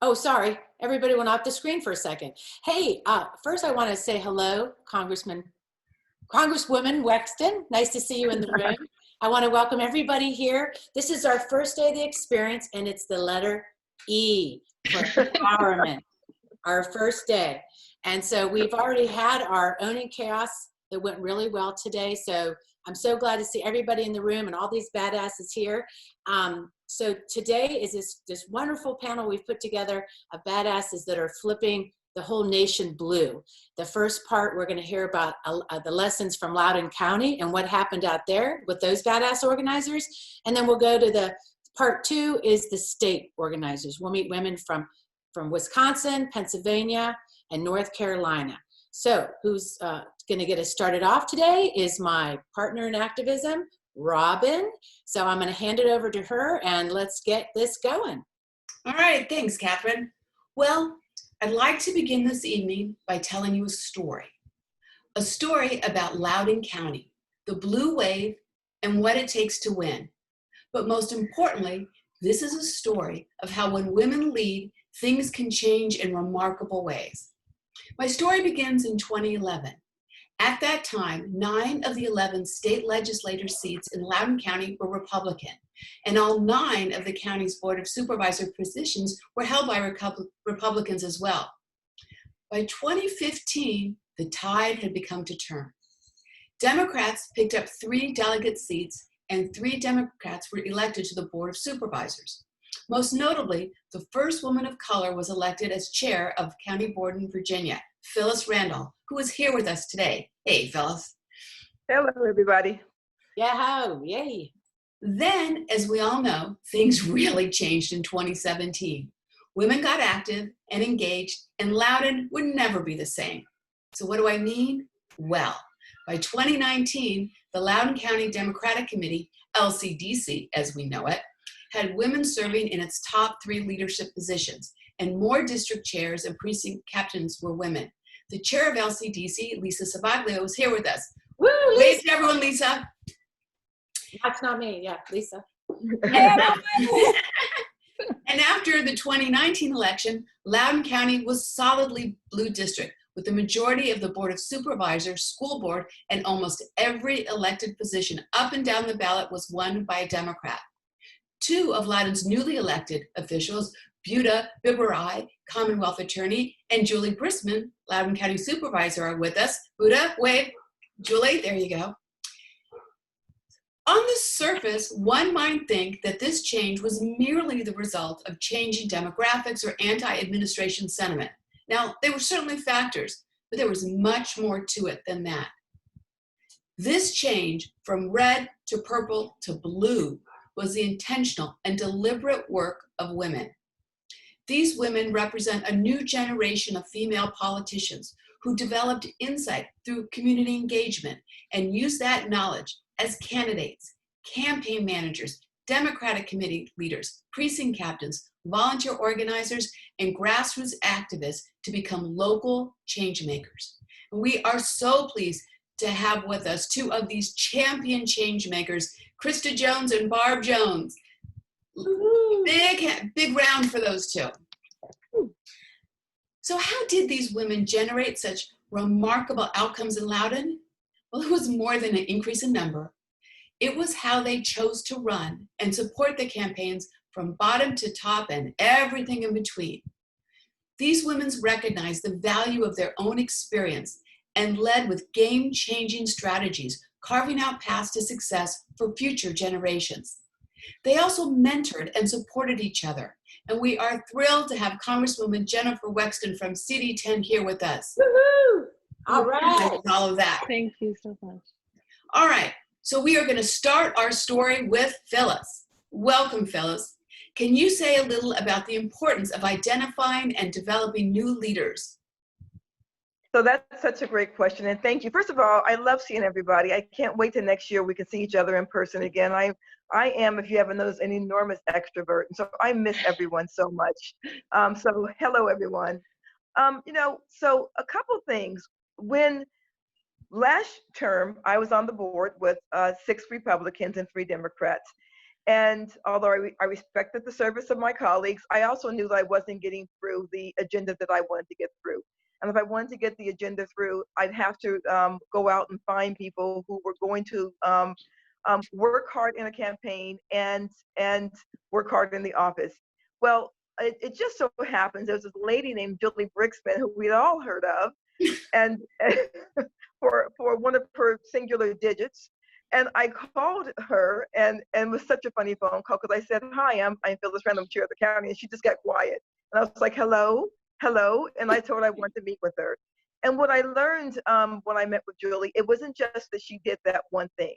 Oh, sorry. Everybody went off the screen for a second. Hey, first I want to say hello, Congresswoman Wexton. Nice to see you in the room. I want to welcome everybody here. This is our first day of the experience, and it's the letter E for empowerment, our first day. And so we've already had our Owning Chaos that went really well today. So I'm so glad to see everybody in the room and all these badasses here. So today is this wonderful panel we've put together of badasses that are flipping the whole nation blue. The first part, we're going to hear about the lessons from Loudoun County and what happened out there with those badass organizers. And then we'll go to the part two is the state organizers. We'll meet women from Wisconsin, Pennsylvania, and North Carolina. So who's going to get us started off today is my partner in activism, Robin. So I'm going to hand it over to her and let's get this going. All right, thanks, Catherine. Well, I'd like to begin this evening by telling you a story about Loudoun County, the blue wave, and what it takes to win. But most importantly, this is a story of how when women lead, things can change in remarkable ways. My story begins in 2011. At that time, 9 of the 11 state legislature seats in Loudoun County were Republican, and all 9 of the county's Board of Supervisor positions were held by Republicans as well. By 2015, the tide had begun to turn. Democrats picked up 3 delegate seats, and 3 Democrats were elected to the Board of Supervisors. Most notably, the first woman of color was elected as chair of County Board in Virginia, Phyllis Randolph, who is here with us today. Hey, Phyllis. Hello, everybody. Yeah, yay. Then, as we all know, things really changed in 2017. Women got active and engaged, and Loudoun would never be the same. So what do I mean? Well, by 2019, the Loudoun County Democratic Committee, LCDC as we know it, had women serving in its top 3 leadership positions, and more district chairs and precinct captains were women. The chair of LCDC, Lisa Savaglio, is here with us. Woo, Wave to everyone, Lisa. That's not me, yeah, Lisa. And after the 2019 election, Loudoun County was solidly blue district, with the majority of the Board of Supervisors, school board, and almost every elected position up and down the ballot was won by a Democrat. 2 of Loudoun's newly elected officials, Buta, Biberaj, Commonwealth attorney, and Juli, Briskman, Loudoun County Supervisor, are with us. Buta, wave. Juli, there you go. On the surface, one might think that this change was merely the result of changing demographics or anti-administration sentiment. Now, they were certainly factors, but there was much more to it than that. This change from red to purple to blue was the intentional and deliberate work of women. These women represent a new generation of female politicians who developed insight through community engagement and used that knowledge as candidates, campaign managers, Democratic committee leaders, precinct captains, volunteer organizers, and grassroots activists to become local change makers. And we are so pleased to have with us 2 of these champion change makers, Krysta Jones and Barb Jones. Big round for those 2. So how did these women generate such remarkable outcomes in Loudoun? Well, it was more than an increase in number. It was how they chose to run and support the campaigns from bottom to top and everything in between. These women recognized the value of their own experience and led with game-changing strategies, carving out paths to success for future generations. They also mentored and supported each other, and we are thrilled to have Congresswoman Jennifer Wexton from CD10 here with us. Woohoo! All right. All of that. Thank you so much. All right, so we are going to start our story with Phyllis. Welcome, Phyllis. Can you say a little about the importance of identifying and developing new leaders? So that's such a great question, and thank you. First of all, I love seeing everybody. I can't wait till next year we can see each other in person again. I am, if you haven't noticed, an enormous extrovert, and so I miss everyone so much. So hello, everyone. So a couple things. When last term, I was on the board with 6 Republicans and 3 Democrats, And although I respected the service of my colleagues, I also knew that I wasn't getting through the agenda that I wanted to get through. And if I wanted to get the agenda through, I'd have to go out and find people who were going to work hard in a campaign and work hard in the office. Well, it just so happens there's this lady named Juli Briskman who we'd all heard of, and for one of her singular digits. And I called her, and it was such a funny phone call because I said, "Hi, I'm Phyllis Random, chair of the county," and she just got quiet. And I was like, "Hello, hello," and I told her I wanted to meet with her. And what I learned when I met with Juli, it wasn't just that she did that one thing.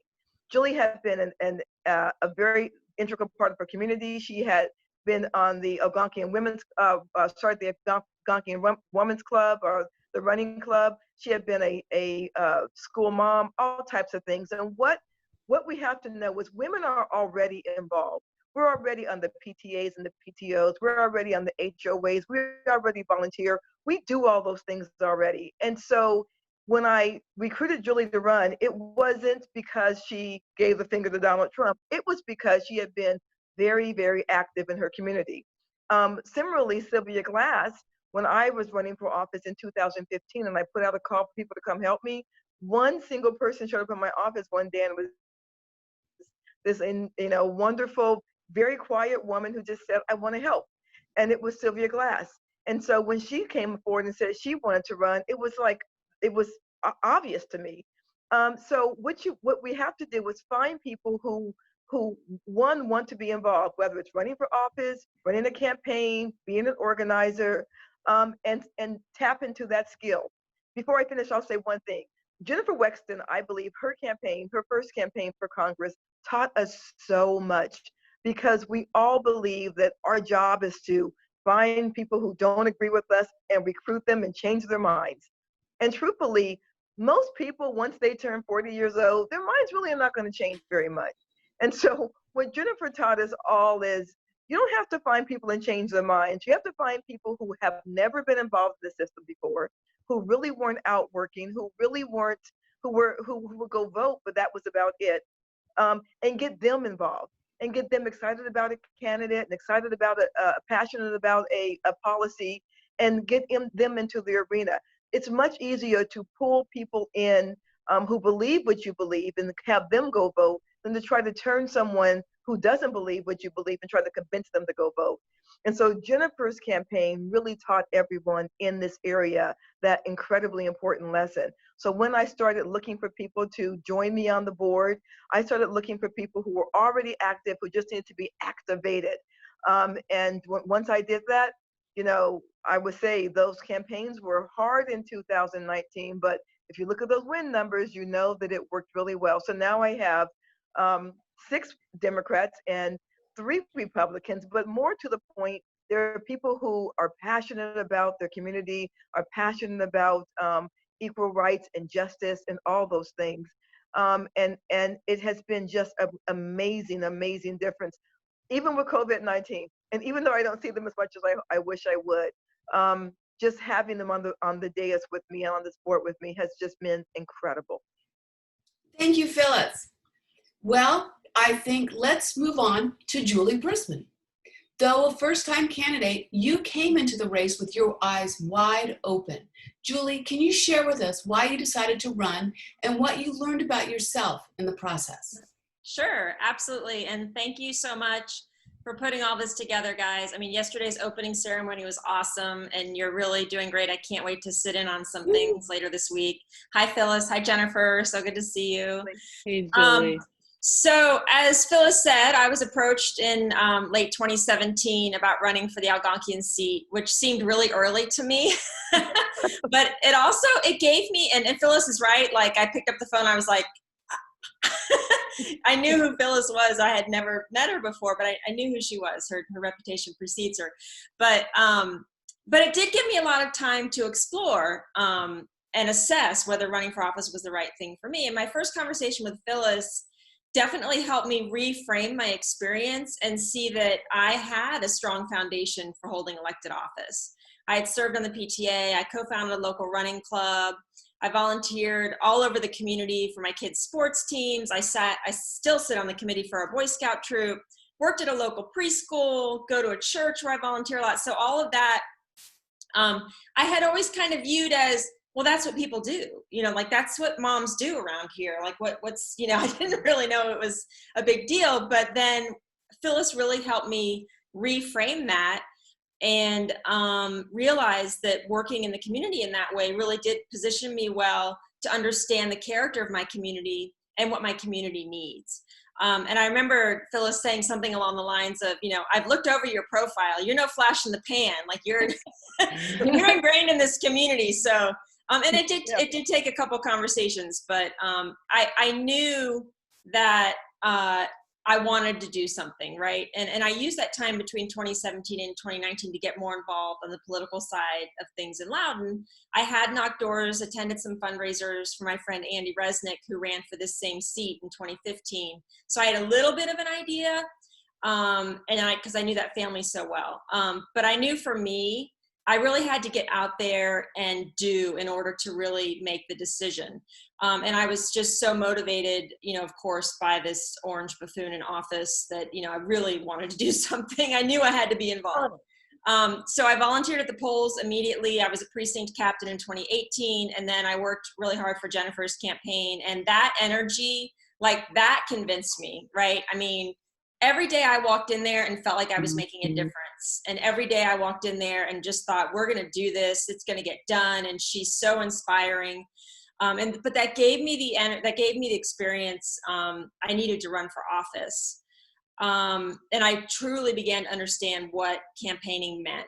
Juli had been a very integral part of her community. She had been on the Algonkian the Algonkian Women's Club, or the running club. She had been a school mom, all types of things. And what we have to know is women are already involved. We're already on the PTAs and the PTOs. We're already on the HOAs. We already volunteer. We do all those things already. And so when I recruited Juli to run, it wasn't because she gave the finger to Donald Trump. It was because she had been very, very active in her community. Similarly, Sylvia Glass, when I was running for office in 2015 and I put out a call for people to come help me, one single person showed up in my office one day, and it was this wonderful, very quiet woman who just said, "I want to help." And it was Sylvia Glass. And so when she came forward and said she wanted to run, it was obvious to me. So what we have to do is find people who want to be involved, whether it's running for office, running a campaign, being an organizer, and tap into that skill. Before I finish, I'll say one thing. Jennifer Wexton, I believe her first campaign for Congress, taught us so much, because we all believe that our job is to find people who don't agree with us and recruit them and change their minds. And truthfully, most people, once they turn 40 years old, their minds really are not going to change very much. And so what Jennifer taught us all is, you don't have to find people and change their minds. You have to find people who have never been involved in the system before, who really weren't out working, who really weren't, who would go vote, but that was about it. And get them involved and get them excited about a candidate and excited about passionate about a policy, and get them into the arena. It's much easier to pull people in who believe what you believe and have them go vote than to try to turn someone who doesn't believe what you believe and try to convince them to go vote. And so Jennifer's campaign really taught everyone in this area that incredibly important lesson. So when I started looking for people to join me on the board, I started looking for people who were already active, who just needed to be activated. And once I did that, I would say those campaigns were hard in 2019, but if you look at those win numbers, you know that it worked really well. So now I have 6 Democrats and 3 Republicans, but more to the point, there are people who are passionate about their community, are passionate about equal rights and justice and all those things. And it has been just an amazing, amazing difference, even with COVID-19. And even though I don't see them as much as I wish I would, just having them on the dais with me and on the board with me has just been incredible. Thank you, Phyllis. Well, I think let's move on to Juli Briskman. Though a first-time candidate, you came into the race with your eyes wide open. Juli, can you share with us why you decided to run and what you learned about yourself in the process? Sure, absolutely. And thank you so much for putting all this together, guys. I mean, yesterday's opening ceremony was awesome, and you're really doing great. I can't wait to sit in on some things later this week. Hi, Phyllis. Hi, Jennifer. So good to see you. Hey, Juli. So as Phyllis said, I was approached in late 2017 about running for the Algonkian seat, which seemed really early to me. But it gave me, and Phyllis is right, like I picked up the phone, I was like, I knew who Phyllis was. I had never met her before, but I knew who she was. Her reputation precedes her. But it did give me a lot of time to explore and assess whether running for office was the right thing for me. And my first conversation with Phyllis definitely helped me reframe my experience and see that I had a strong foundation for holding elected office. I had served on the PTA, I co-founded a local running club, I volunteered all over the community for my kids' sports teams, I still sit on the committee for our Boy Scout troop, worked at a local preschool, go to a church where I volunteer a lot. So all of that, I had always kind of viewed as, well, that's what people do, you know, like that's what moms do around here. Like what's, you know, I didn't really know it was a big deal, but then Phyllis really helped me reframe that and realize that working in the community in that way really did position me well to understand the character of my community and what my community needs. And I remember Phyllis saying something along the lines of, you know, I've looked over your profile. You're no flash in the pan. Like you're ingrained in this community. So, and it did take a couple conversations, but I knew that I wanted to do something, right? And I used that time between 2017 and 2019 to get more involved on the political side of things in Loudoun. I had knocked doors, attended some fundraisers for my friend Andy Resnick, who ran for this same seat in 2015. So I had a little bit of an idea, because I knew that family so well. But I knew for me, I really had to get out there and do in order to really make the decision. And I was just so motivated, you know, of course, by this orange buffoon in office that, you know, I really wanted to do something. I knew I had to be involved. So I volunteered at the polls immediately. I was a precinct captain in 2018. And then I worked really hard for Jennifer's campaign. And that energy, like that convinced me, right? I mean, every day I walked in there and felt like I was making a difference. And every day I walked in there and just thought, we're going to do this. It's going to get done. And she's so inspiring. But that gave me the experience I needed to run for office. And I truly began to understand what campaigning meant,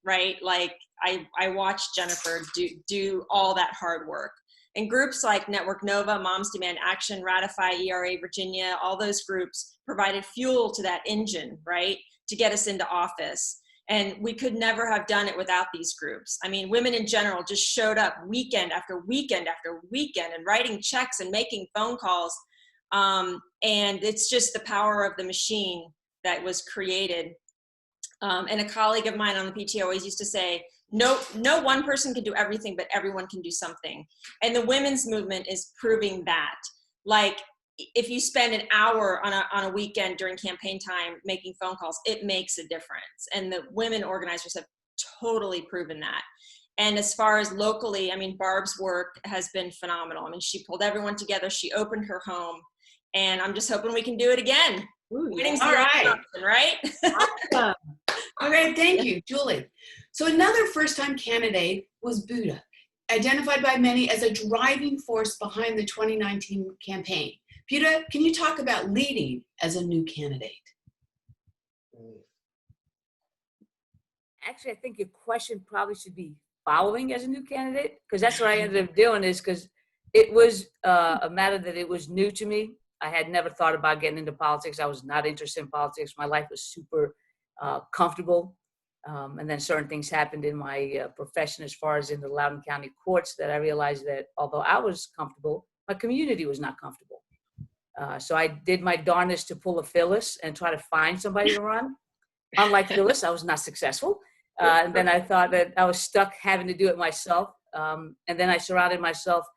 right? Like I watched Jennifer do all that hard work. And groups like Network Nova, Moms Demand Action, Ratify, ERA Virginia, all those groups provided fuel to that engine, right, to get us into office. And we could never have done it without these groups. I mean, women in general just showed up weekend after weekend after weekend and writing checks and making phone calls. And it's just the power of the machine that was created. And a colleague of mine on the PTO always used to say, no one person can do everything, but everyone can do something. And the women's movement is proving that. Like, if you spend an hour on a weekend during campaign time making phone calls, it makes a difference. And the women organizers have totally proven that. And as far as locally, I mean, Barb's work has been phenomenal. I mean, she pulled everyone together. She opened her home. And I'm just hoping we can do it again. Winning's the only option, right? Awesome. All right, thank you, Julie. So another first-time candidate was Buta, identified by many as a driving force behind the 2019 campaign. Buta, can you talk about leading as a new candidate? Actually, I think your question probably should be following as a new candidate, because that's what I ended up doing, is because it was a matter that it was new to me. I had never thought about getting into politics. I was not interested in politics. My life was super comfortable. And then certain things happened in my profession as far as in the Loudoun County courts that I realized that although I was comfortable, my community was not comfortable. So I did my darndest to pull a Phyllis and try to find somebody to run. Unlike Phyllis, I was not successful. And then I thought that I was stuck having to do it myself. And then I surrounded myself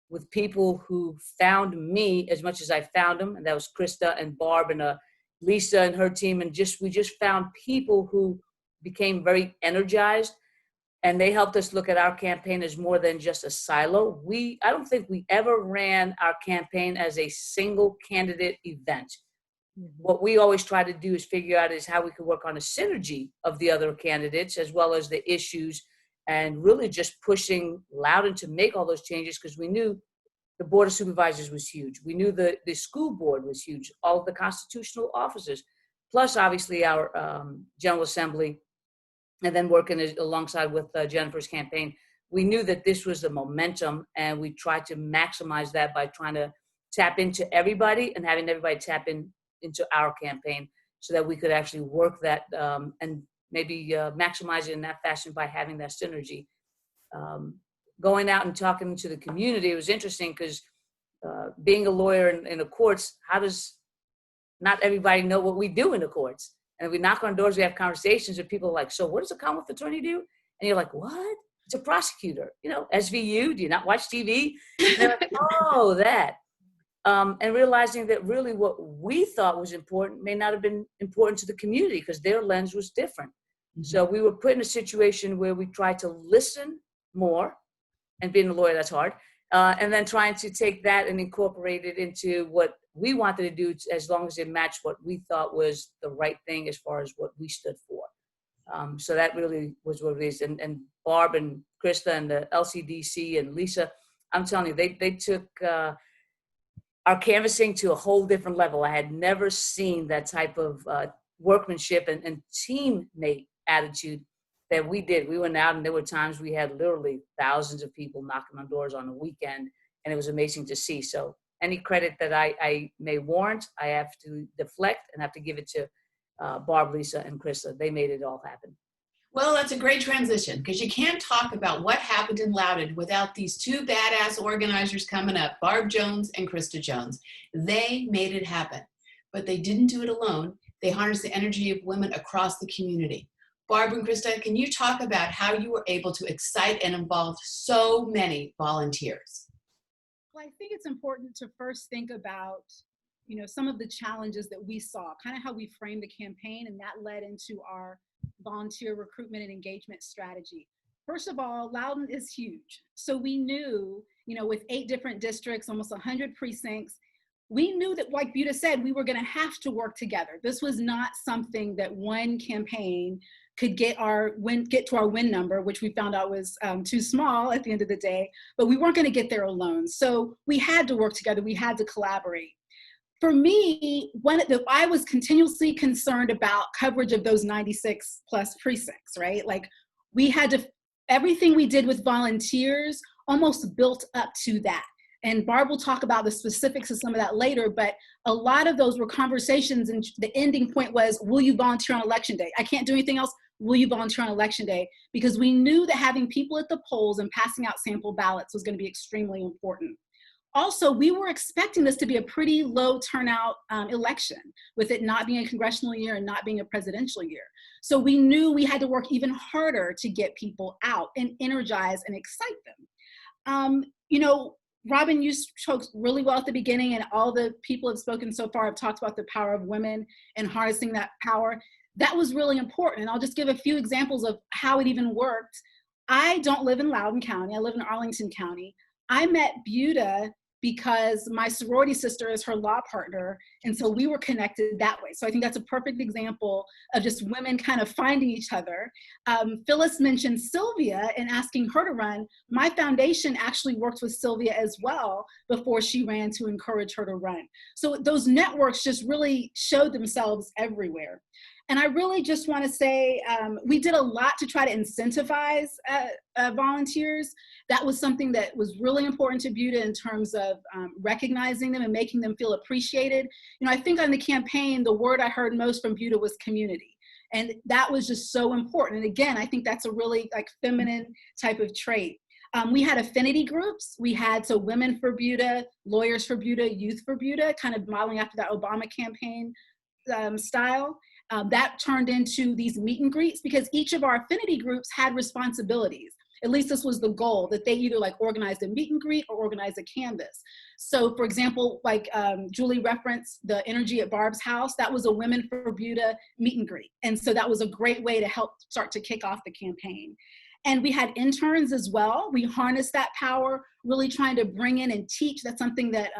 with people who found me as much as I found them. And that was Krysta and Barb and Lisa and her team. And we just found people who became very energized. And they helped us look at our campaign as more than just a silo. I don't think we ever ran our campaign as a single candidate event. What we always try to do is figure out is how we could work on a synergy of the other candidates as well as the issues, and really just pushing Loudoun to make all those changes, because we knew the Board of Supervisors was huge. We knew the school board was huge, all of the constitutional officers, plus obviously our General Assembly, and then working alongside with Jennifer's campaign. We knew that this was the momentum, and we tried to maximize that by trying to tap into everybody and having everybody tap into our campaign so that we could actually work that and maybe maximize it in that fashion by having that synergy. Going out and talking to the community, it was interesting because being a lawyer in the courts, how does not everybody know what we do in the courts? And we knock on doors, we have conversations with people like, so what does a Commonwealth attorney do? And you're like, what? It's a prosecutor. You know, SVU, do you not watch TV? And they're like, oh, that. and realizing that really what we thought was important may not have been important to the community because their lens was different. So we were put in a situation where we tried to listen more, and being a lawyer, that's hard, and then trying to take that and incorporate it into what we wanted to do as long as it matched what we thought was the right thing as far as what we stood for. So that really was what it is. And Barb and Krysta and the LCDC and Lisa, I'm telling you, they took our canvassing to a whole different level. I had never seen that type of workmanship and teammate attitude that we did. We went out and there were times we had literally thousands of people knocking on doors on the weekend, and it was amazing to see. So any credit that I may warrant, I have to deflect and have to give it to Barb, Lisa, and Krysta. They made it all happen. Well, that's a great transition because you can't talk about what happened in Loudoun without these two badass organizers coming up, Barb Jones and Krysta Jones. They made it happen, but they didn't do it alone. They harnessed the energy of women across the community. Barb and Krysta, can you talk about how you were able to excite and involve so many volunteers? Well, I think it's important to first think about, some of the challenges that we saw, kind of how we framed the campaign, and that led into our volunteer recruitment and engagement strategy. First of all, Loudoun is huge. So we knew, with 8 different districts, almost 100 precincts, we knew that, like Buta said, we were going to have to work together. This was not something that one campaign could get to our win number, which we found out was too small at the end of the day, but we weren't going to get there alone. So we had to work together. We had to collaborate. For me, I was continuously concerned about coverage of those 96 plus precincts, right? Like everything we did with volunteers almost built up to that. And Barb will talk about the specifics of some of that later, but a lot of those were conversations, and the ending point was, will you volunteer on election day? I can't do anything else. Will you volunteer on election day? Because we knew that having people at the polls and passing out sample ballots was going to be extremely important. Also, we were expecting this to be a pretty low turnout election, with it not being a congressional year and not being a presidential year. So we knew we had to work even harder to get people out and energize and excite them. Robin, you spoke really well at the beginning, and all the people have spoken so far have talked about the power of women and harnessing that power. That was really important. And I'll just give a few examples of how it even worked. I don't live in Loudoun County. I live in Arlington County. I met Buta because my sorority sister is her law partner, and so we were connected that way. So I think that's a perfect example of just women kind of finding each other. Phyllis mentioned Sylvia and asking her to run. My foundation actually worked with Sylvia as well before she ran to encourage her to run. So those networks just really showed themselves everywhere. And I really just want to say we did a lot to try to incentivize volunteers. That was something that was really important to Buta in terms of recognizing them and making them feel appreciated. I think on the campaign, the word I heard most from Buta was community. And that was just so important. And again, I think that's a really feminine type of trait. We had affinity groups. We had women for Buta, lawyers for Buta, youth for Buta, kind of modeling after that Obama campaign style. That turned into these meet and greets because each of our affinity groups had responsibilities. At least this was the goal, that they either organized a meet and greet or organized a canvas. So for example, Juli referenced the energy at Barb's house, that was a Women for Buta meet and greet. And so that was a great way to help start to kick off the campaign. And we had interns as well. We harnessed that power, really trying to bring in and teach. That's something that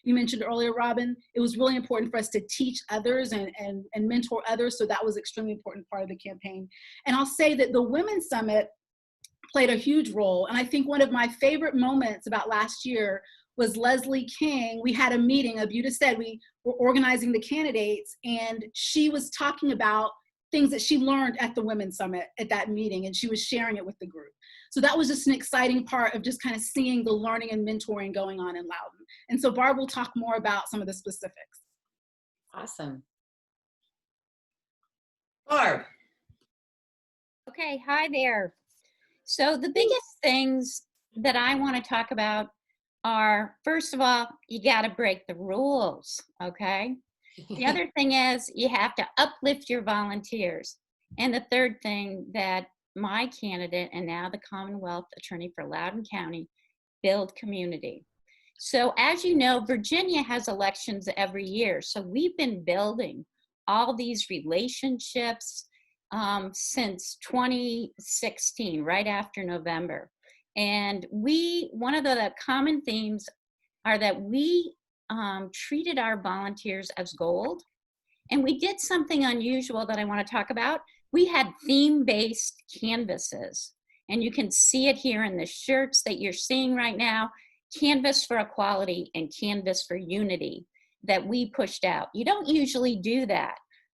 you mentioned earlier, Robin. It was really important for us to teach others and mentor others. So that was an extremely important part of the campaign. And I'll say that the Women's Summit played a huge role. And I think one of my favorite moments about last year was Leslie King. We had a meeting, as Buta said, we were organizing the candidates, and she was talking about things that she learned at the Women's Summit at that meeting, and she was sharing it with the group. So that was just an exciting part of just kind of seeing the learning and mentoring going on in Loudoun. And so Barb will talk more about some of the specifics. Awesome. Barb. Okay, hi there. So the biggest things that I want to talk about are, first of all, you got to break the rules, okay? The other thing is you have to uplift your volunteers. And the third thing that my candidate and now the Commonwealth Attorney for Loudoun County, build community. So as you know, Virginia has elections every year. So we've been building all these relationships since 2016, right after November. And one of the common themes are that we treated our volunteers as gold. And we did something unusual that I want to talk about. We had theme-based canvases. And you can see it here in the shirts that you're seeing right now. Canvas for Equality and Canvas for Unity that we pushed out. You don't usually do that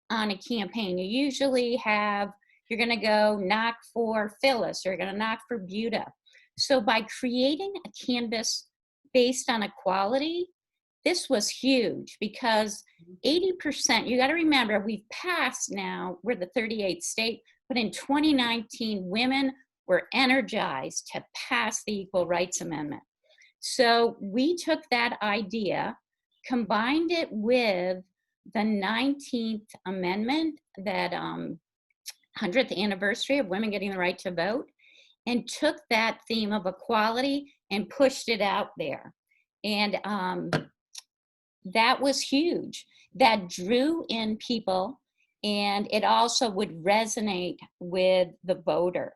on a campaign. You usually you're gonna go knock for Phyllis, or you're gonna knock for Buta. So by creating a canvas based on equality, this was huge because 80%, you gotta remember, we've passed now, we're the 38th state, but in 2019, women were energized to pass the Equal Rights Amendment. So we took that idea, combined it with the 19th Amendment, that 100th anniversary of women getting the right to vote, and took that theme of equality and pushed it out there. And that was huge. That drew in people, and it also would resonate with the voter.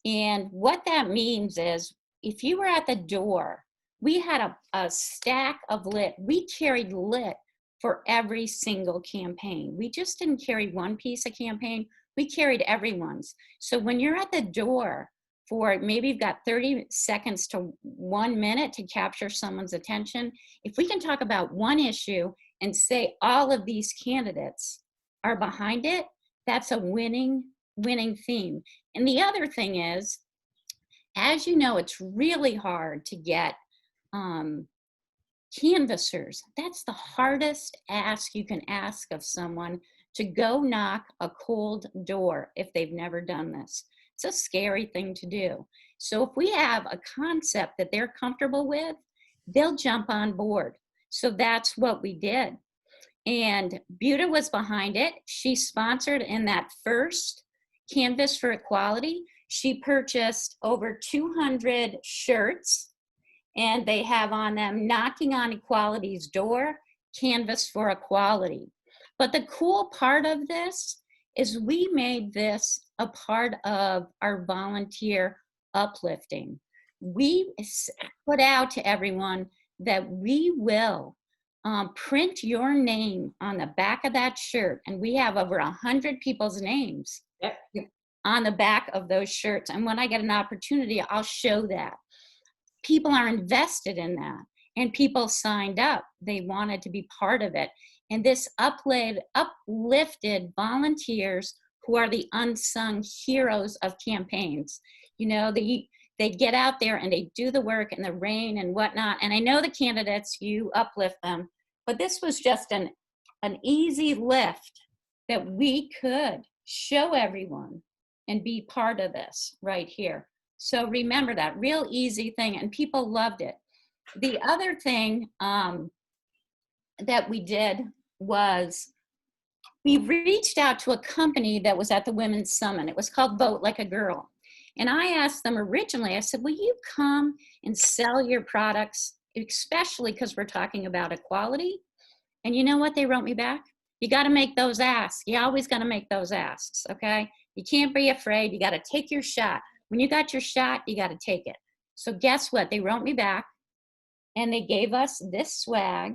And what that means is, if you were at the door, we had a stack of lit. We carried lit for every single campaign. We just didn't carry one piece of campaign. We carried everyone's. So when you're at the door for maybe you've got 30 seconds to 1 minute to capture someone's attention, if we can talk about one issue and say all of these candidates are behind it, that's a winning theme. And the other thing is, as you know, it's really hard to get canvassers. That's the hardest ask you can ask of someone, to go knock a cold door if they've never done this. It's a scary thing to do. So if we have a concept that they're comfortable with, they'll jump on board. So that's what we did. And Buta was behind it. She sponsored in that first Canvas for Equality. She purchased over 200 shirts, and they have on them "Knocking on Equality's Door, Canvas for Equality." But the cool part of this is we made this a part of our volunteer uplifting. We put out to everyone that we will print your name on the back of that shirt. And we have over 100 people's names on the back of those shirts. And when I get an opportunity, I'll show that. People are invested in that, and people signed up. They wanted to be part of it. And this uplifted volunteers who are the unsung heroes of campaigns. You know, they get out there and they do the work in the rain and whatnot. And I know the candidates, you uplift them, but this was just an easy lift that we could show everyone and be part of this right here. So remember that, real easy thing, and people loved it. The other thing that we did was we reached out to a company that was at the Women's Summit. It was called Vote Like a Girl. And I asked them originally, I said, will you come and sell your products, especially because we're talking about equality? And you know what they wrote me back? You got to make those asks. You always got to make those asks, okay? You can't be afraid. You got to take your shot. When you got your shot, you got to take it. So guess what? They wrote me back, and they gave us this swag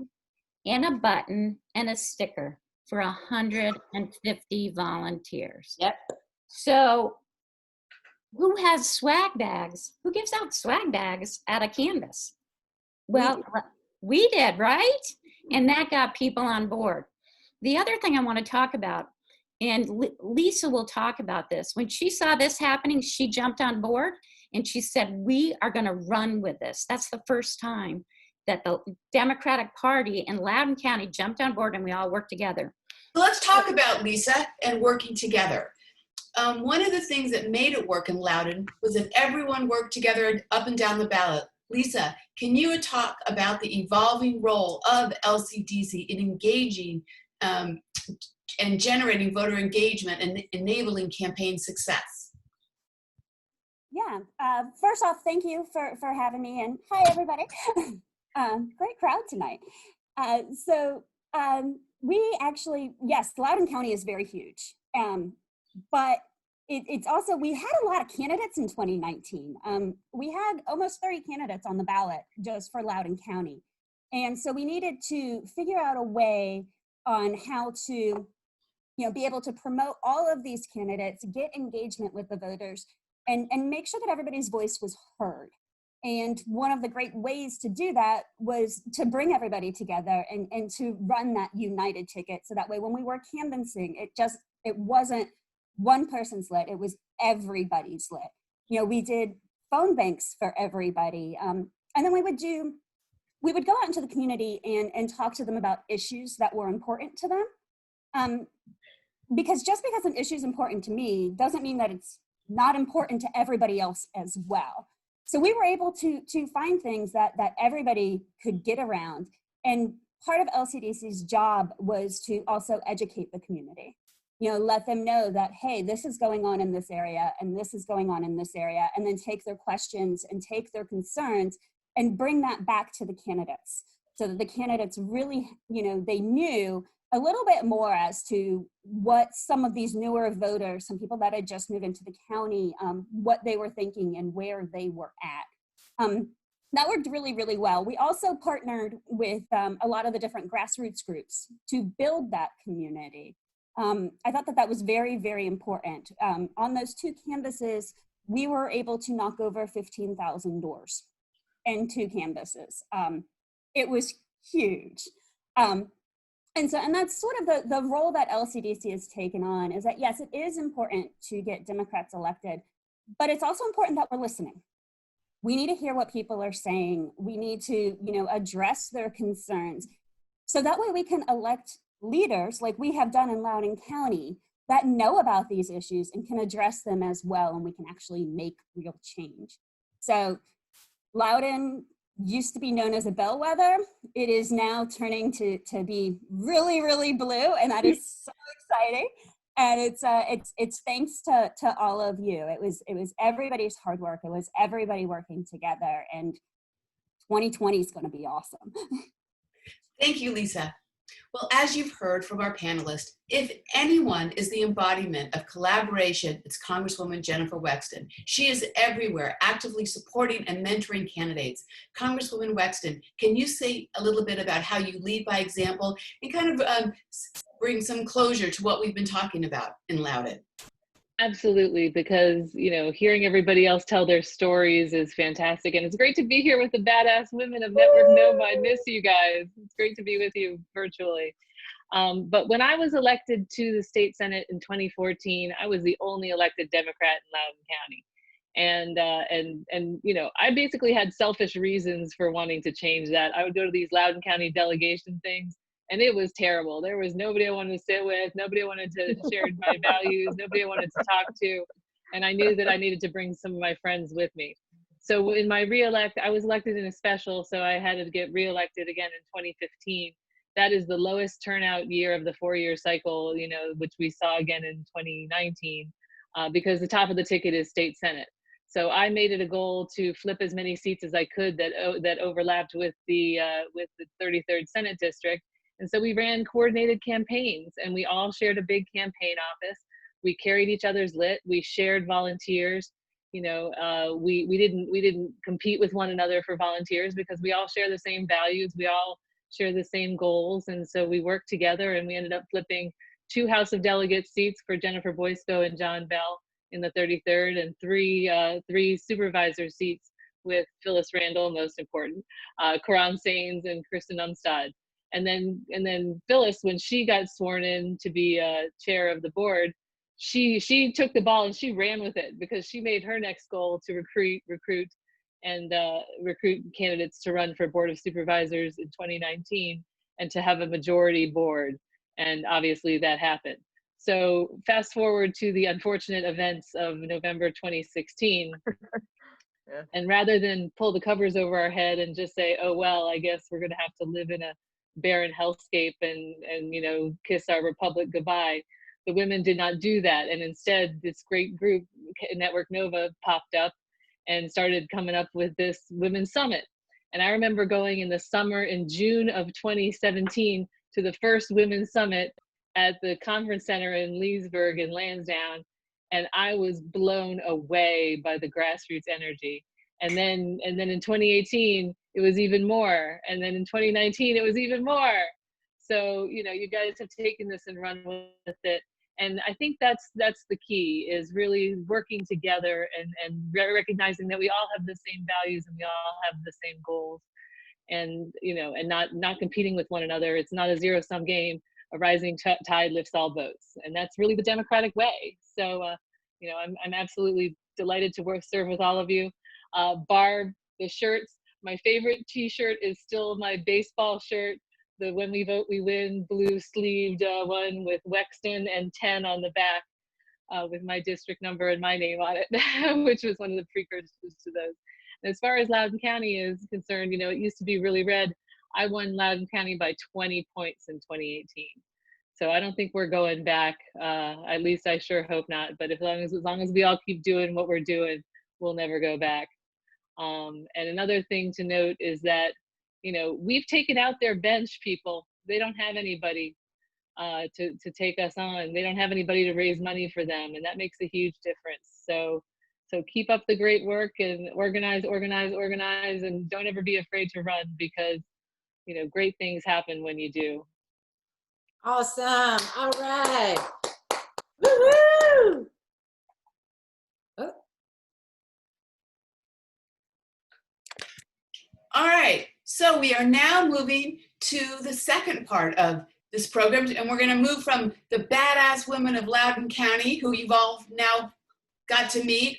and a button and a sticker for 150 volunteers. Yep. So who has swag bags? Who gives out swag bags at a canvas? Well, we did, right? And that got people on board. The other thing I want to talk about, and Lisa will talk about this, when she saw this happening, she jumped on board and she said, we are going to run with this. That's the first time that the Democratic Party in Loudoun County jumped on board and we all worked together. Let's talk about Lisa and working together. One of the things that made it work in Loudoun was that everyone worked together up and down the ballot. Lisa, can you talk about the evolving role of LCDC in engaging and generating voter engagement and enabling campaign success? Yeah, first off, thank you for having me, and hi everybody. Great crowd tonight. We actually, yes, Loudoun County is very huge. But it's also, we had a lot of candidates in 2019. We had almost 30 candidates on the ballot just for Loudoun County. And so we needed to figure out a way on how to, be able to promote all of these candidates, get engagement with the voters, and make sure that everybody's voice was heard. And one of the great ways to do that was to bring everybody together and to run that united ticket. So that way, when we were canvassing, it wasn't one person's lit, it was everybody's lit. We did phone banks for everybody. And then we would go out into the community and talk to them about issues that were important to them. Because just because an issue is important to me doesn't mean that it's not important to everybody else as well. So we were able to find things that everybody could get around. And part of LCDC's job was to also educate the community. Let them know that, hey, this is going on in this area and this is going on in this area, and then take their questions and take their concerns and bring that back to the candidates so that the candidates really, they knew a little bit more as to what some of these newer voters, some people that had just moved into the county, what they were thinking and where they were at. That worked really, really well. We also partnered with a lot of the different grassroots groups to build that community. I thought that was very, very important. On those 2 canvases, we were able to knock over 15,000 doors in 2 canvases. It was huge. And that's sort of the role that LCDC has taken on, is that, yes, it is important to get Democrats elected, but it's also important that we're listening. We need to hear what people are saying. We need to, address their concerns. So that way we can elect leaders like we have done in Loudoun County that know about these issues and can address them as well, and we can actually make real change. So Loudoun used to be known as a bellwether. It is now turning to be really, really blue, and that is so exciting. And it's thanks to all of you. It was everybody's hard work. It was everybody working together, and 2020 is going to be awesome. Thank you, Lisa. Well, as you've heard from our panelists, if anyone is the embodiment of collaboration, it's Congresswoman Jennifer Wexton. She is everywhere, actively supporting and mentoring candidates. Congresswoman Wexton, can you say a little bit about how you lead by example and kind of bring some closure to what we've been talking about in Loudoun? Absolutely, because, hearing everybody else tell their stories is fantastic. And it's great to be here with the badass women of Network Nova. I miss you guys. It's great to be with you virtually. But when I was elected to the state Senate in 2014, I was the only elected Democrat in Loudoun County. And I basically had selfish reasons for wanting to change that. I would go to these Loudoun County delegation things, and it was terrible. There was nobody I wanted to sit with, nobody I wanted to share my values, nobody I wanted to talk to. And I knew that I needed to bring some of my friends with me. So in my I was elected in a special, so I had to get reelected again in 2015. That is the lowest turnout year of the 4-year cycle, which we saw again in 2019, because the top of the ticket is state Senate. So I made it a goal to flip as many seats as I could that overlapped with the 33rd Senate district. And so we ran coordinated campaigns, and we all shared a big campaign office. We carried each other's lit. We shared volunteers. We didn't compete with one another for volunteers because we all share the same values. We all share the same goals. And so we worked together, and we ended up flipping 2 House of Delegates seats for Jennifer Boysko and John Bell in the 33rd, and three supervisor seats with Phyllis Randall, most important, Karan Sains and Krysta Numstad. And then Phyllis, when she got sworn in to be chair of the board, she took the ball and she ran with it, because she made her next goal to recruit candidates to run for Board of Supervisors in 2019 and to have a majority board. And obviously that happened. So fast forward to the unfortunate events of November 2016. Yeah. And rather than pull the covers over our head and just say, oh, well, I guess we're going to have to live in a barren hellscape and kiss our republic goodbye, the women did not do that. And instead, this great group, Network Nova, popped up and started coming up with this Women's Summit. And I remember going in the summer in June of 2017 to the first Women's Summit at the Conference Center in Leesburg and Lansdowne. And I was blown away by the grassroots energy. And then in 2018, it was even more. And then in 2019, it was even more. So, you know, you guys have taken this and run with it. And I think that's the key, is really working together and recognizing that we all have the same values and we all have the same goals, and, you know, and not competing with one another. It's not a zero-sum game. A rising tide lifts all boats, and that's really the democratic way. So, you know, I'm absolutely delighted to serve with all of you. Barb, the shirts, my favorite T-shirt is still my baseball shirt, the "When We Vote We Win" blue sleeved one with Wexton and 10 on the back, with my district number and my name on it, which was one of the precursors to those. And as far as Loudoun County is concerned, you know, it used to be really red. I won Loudoun County by 20 points in 2018. So I don't think we're going back. At least I sure hope not. But as long as we all keep doing what we're doing, we'll never go back. And another thing to note is that, you know, we've taken out their bench people. They don't have anybody to take us on. They don't have anybody to raise money for them, and that makes a huge difference. So keep up the great work and organize, and don't ever be afraid to run, because, you know, great things happen when you do. Awesome. All right. Woo-hoo! Oh. All right, so we are now moving to the second part of this program, and we're going to move from the badass women of Loudoun County, who you've all now got to meet,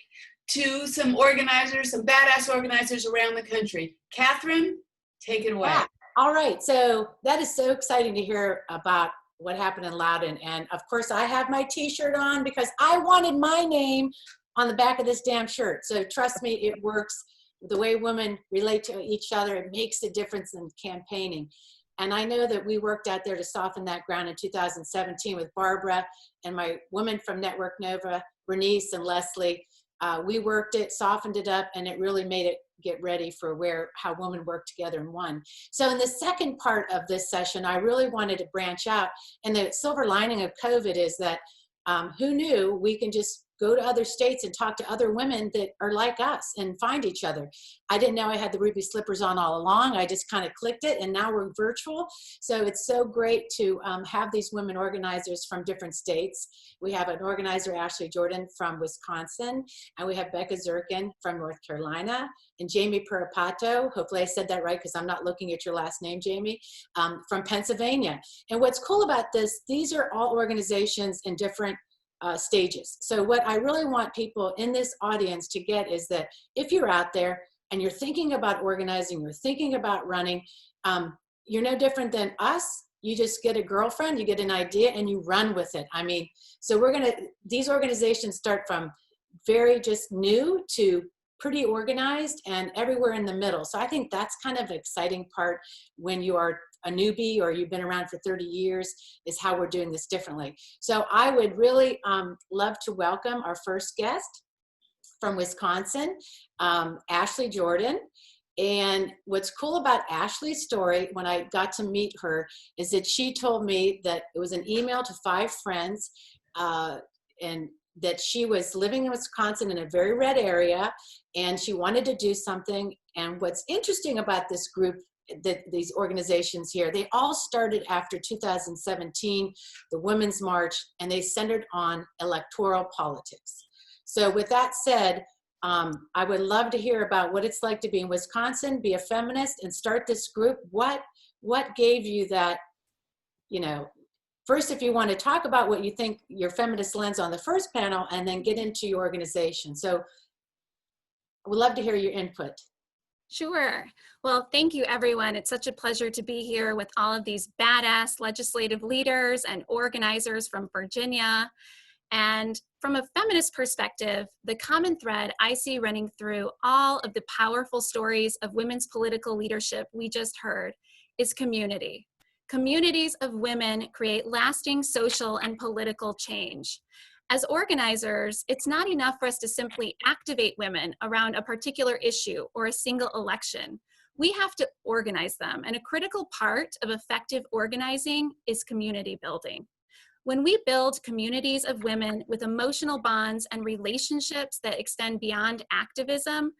to some organizers, some badass organizers around the country. Catherine, take it away. Yeah. All right, so that is so exciting to hear about what happened in Loudoun. And of course, I have my T-shirt on because I wanted my name on the back of this damn shirt. So trust me, it works. The way women relate to each other, it makes a difference in campaigning. And I know that we worked out there to soften that ground in 2017 with Barbara and my women from Network Nova, Bernice and Leslie. We worked it, softened it up, and it really made it get ready for how women work together in one. So in the second part of this session, I really wanted to branch out. And the silver lining of COVID is that who knew we can just go to other states and talk to other women that are like us and find each other. I didn't know I had the ruby slippers on all along. I just kind of clicked it, and now we're virtual. So it's so great to have these women organizers from different states. We have an organizer, Ashley Jordan, from Wisconsin, and we have Becca Zirkin from North Carolina, and Jamie Purapato, hopefully I said that right because I'm not looking at your last name, Jamie, from Pennsylvania. And what's cool about this, these are all organizations in different stages. So what I really want people in this audience to get is that if you're out there and you're thinking about organizing, you're thinking about running, you're no different than us. You just get a girlfriend, you get an idea, and you run with it. I mean, so these organizations start from very just new to pretty organized and everywhere in the middle. So I think that's kind of an exciting part when you are a newbie or you've been around for 30 years, is how we're doing this differently. So I would really love to welcome our first guest from Wisconsin, Ashley Jordan. And what's cool about Ashley's story, when I got to meet her, is that she told me that it was an email to 5 friends, and that she was living in Wisconsin in a very red area, and she wanted to do something. And what's interesting about this group, these organizations here, they all started after 2017, the Women's March, and they centered on electoral politics. So with that said, I would love to hear about what it's like to be in Wisconsin, be a feminist, and start this group. What gave you that, you know, first, if you want to talk about what you think your feminist lens on the first panel, and then get into your organization. So I would love to hear your input. Sure. Well, thank you, everyone. It's such a pleasure to be here with all of these badass legislative leaders and organizers from Virginia. And from a feminist perspective, the common thread I see running through all of the powerful stories of women's political leadership we just heard is community. Communities of women create lasting social and political change. As organizers, it's not enough for us to simply activate women around a particular issue or a single election. we have to organize them. And a critical part of effective organizing is community building. When we build communities of women with emotional bonds and relationships that extend beyond activism,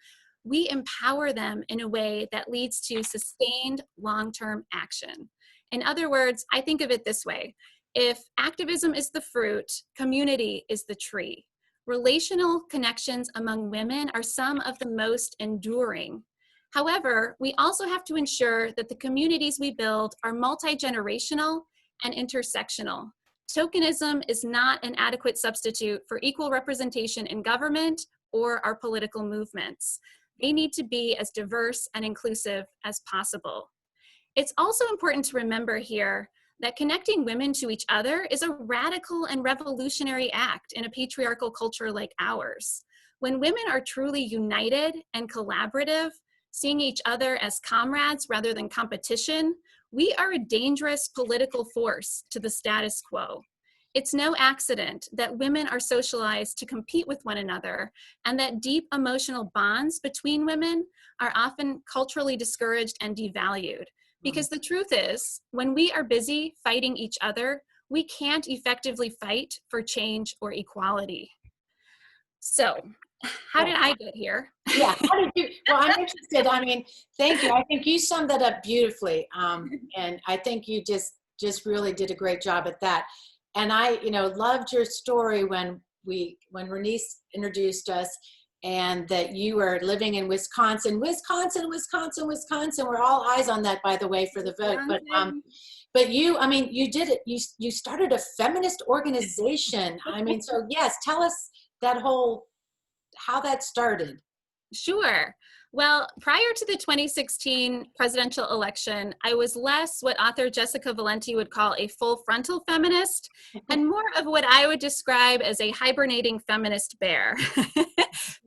we empower them in a way that leads to sustained long-term action. In other words, I think of it this way. If activism is the fruit, community is the tree. Relational connections among women are some of the most enduring. However, we also have to ensure that the communities we build are multi-generational and intersectional. Tokenism is not an adequate substitute for equal representation in government or our political movements. They need to be as diverse and inclusive as possible. It's also important to remember here that connecting women to each other is a radical and revolutionary act in a patriarchal culture like ours. When women are truly united and collaborative, seeing each other as comrades rather than competition, we are a dangerous political force to the status quo. It's no accident that women are socialized to compete with one another, and that deep emotional bonds between women are often culturally discouraged and devalued. Because the truth is, when we are busy fighting each other, we can't effectively fight for change or equality. So, how did I get here? Yeah, how did you, well, I'm interested, I mean, thank you. I think you summed that up beautifully. And I think you just really did a great job at that. And I, loved your story when Renise introduced us, and that you were living in Wisconsin. We're all eyes on that, by the way, for the vote. But you, I mean, you did it. You started a feminist organization. I mean, so yes, tell us how that started. Sure. Well, prior to the 2016 presidential election, I was less what author Jessica Valenti would call a full frontal feminist, and more of what I would describe as a hibernating feminist bear.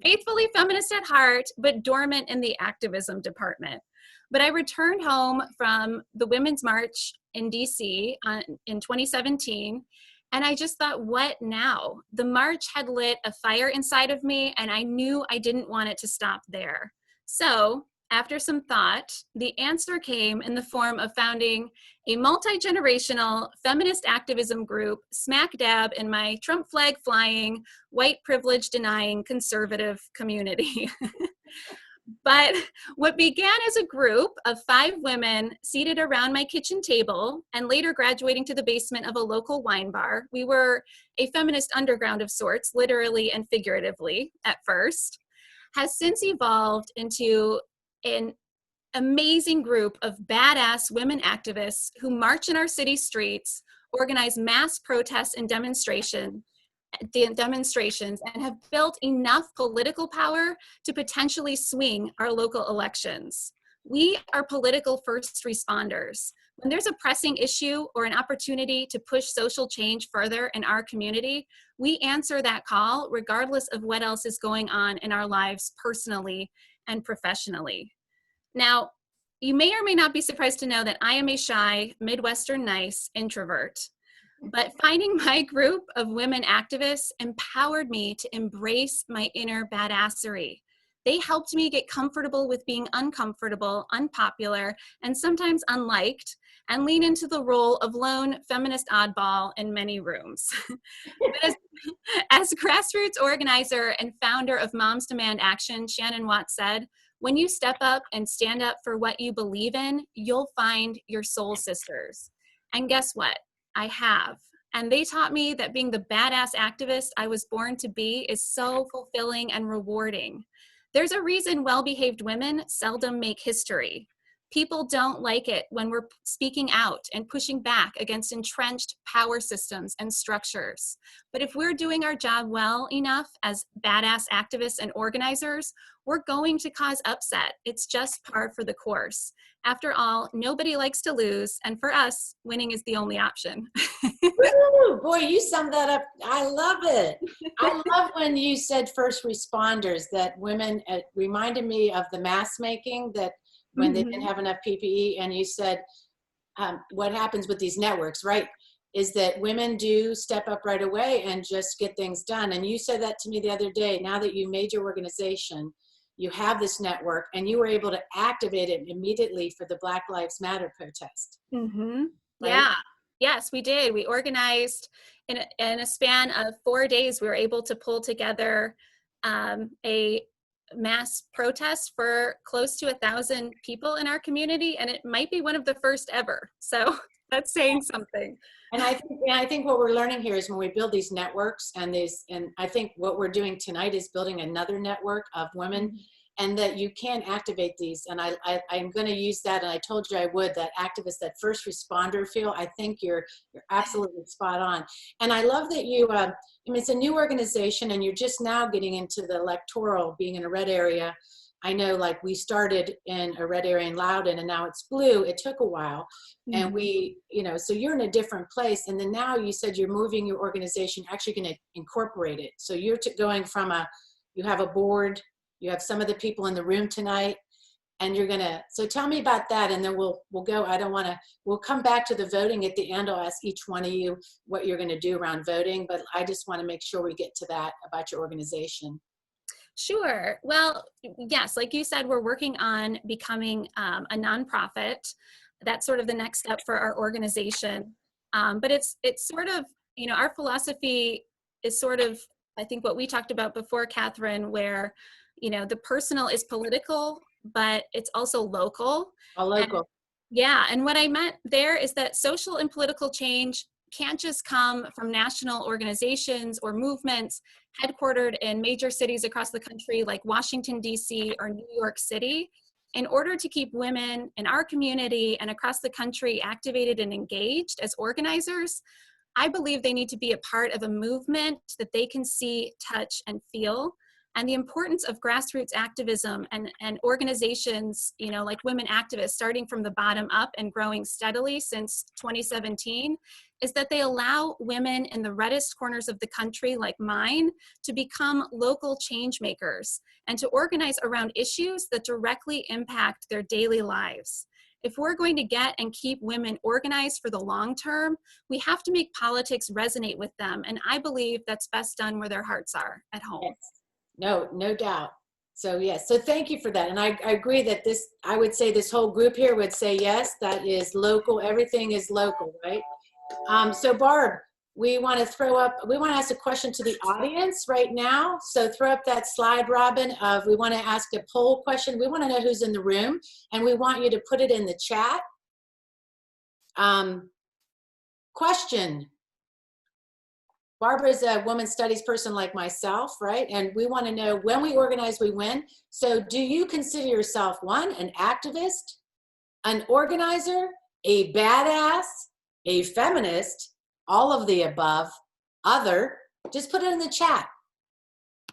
Faithfully feminist at heart, but dormant in the activism department. But I returned home from the Women's March in DC in 2017, and I just thought, what now? The march had lit a fire inside of me, and I knew I didn't want it to stop there. So, after some thought, the answer came in the form of founding a multi-generational feminist activism group smack dab in my Trump flag flying, white privilege denying conservative community. But what began as a group of 5 women seated around my kitchen table and later graduating to the basement of a local wine bar, we were a feminist underground of sorts, literally and figuratively at first, has since evolved into an amazing group of badass women activists who march in our city streets, organize mass protests and demonstrations, and have built enough political power to potentially swing our local elections. We are political first responders. When there's a pressing issue or an opportunity to push social change further in our community, we answer that call regardless of what else is going on in our lives personally and professionally. Now, you may or may not be surprised to know that I am a shy, Midwestern nice introvert. But finding my group of women activists empowered me to embrace my inner badassery. They helped me get comfortable with being uncomfortable, unpopular, and sometimes unliked, and lean into the role of lone feminist oddball in many rooms. But as grassroots organizer and founder of Moms Demand Action, Shannon Watts said, when you step up and stand up for what you believe in, you'll find your soul sisters. And guess what? I have. And they taught me that being the badass activist I was born to be is so fulfilling and rewarding. There's a reason well-behaved women seldom make history. People don't like it when we're speaking out and pushing back against entrenched power systems and structures. But if we're doing our job well enough as badass activists and organizers, we're going to cause upset. It's just par for the course. After all, nobody likes to lose, and for us, winning is the only option. Woo, boy, you summed that up. I love it. I love when you said first responders, that women, it reminded me of the mask making, that when they didn't have enough PPE, and you said what happens with these networks, right, is that women do step up right away and just get things done. And you said that to me the other day. Now that you made your organization, you have this network, and you were able to activate it immediately for the Black Lives Matter protest. Mm-hmm. Right? Yeah. Yes, we did. We organized in a span of 4 days. We were able to pull together a mass protest for close to 1,000 people in our community, and it might be one of the first ever. So that's saying something. And I think what we're learning here is when we build these networks and I think what we're doing tonight is building another network of women, and that you can activate these. And I'm going to use that, and I told you I would, that activist, that first responder feel. I think you're absolutely spot on. And I love that you, I mean, it's a new organization, and you're just now getting into the electoral, being in a red area. I know, like, we started in a red area in Loudoun, and now it's blue. It took a while. And we, you know, so you're in a different place. And then now you said you're moving your organization, actually going to incorporate it. So you're going from you have a board, you have some of the people in the room tonight, and you're gonna, so tell me about that, and then we'll go. We'll come back to the voting at the end. I'll ask each one of you what you're gonna do around voting, but I just wanna make sure we get to that about your organization. Sure. Well, yes, like you said, we're working on becoming a nonprofit. That's sort of the next step for our organization. But it's sort of, you know, our philosophy is sort of, I think, what we talked about before, Catherine, where, you know, the personal is political, but it's also local. Local. And what I meant there is that social and political change can't just come from national organizations or movements headquartered in major cities across the country like Washington, D.C. or New York City. In order to keep women in our community and across the country activated and engaged as organizers, I believe they need to be a part of a movement that they can see, touch, and feel. And the importance of grassroots activism and organizations, you know, like women activists, starting from the bottom up and growing steadily since 2017, is that they allow women in the reddest corners of the country, like mine, to become local change makers and to organize around issues that directly impact their daily lives. If we're going to get and keep women organized for the long term, we have to make politics resonate with them. And I believe that's best done where their hearts are, at home. Yes. No doubt. So yes, so thank you for that. And I agree that I would say this whole group here would say, yes, that is local. Everything is local, right? So Barb, we want to ask a question to the audience right now. So throw up that slide, Robin, we want to ask a poll question. We want to know who's in the room, and we want you to put it in the chat. Question. Barbara is a women's studies person like myself, right? And we want to know, when we organize, we win. So do you consider yourself, one, an activist, an organizer, a badass, a feminist, all of the above, other? Just put it in the chat.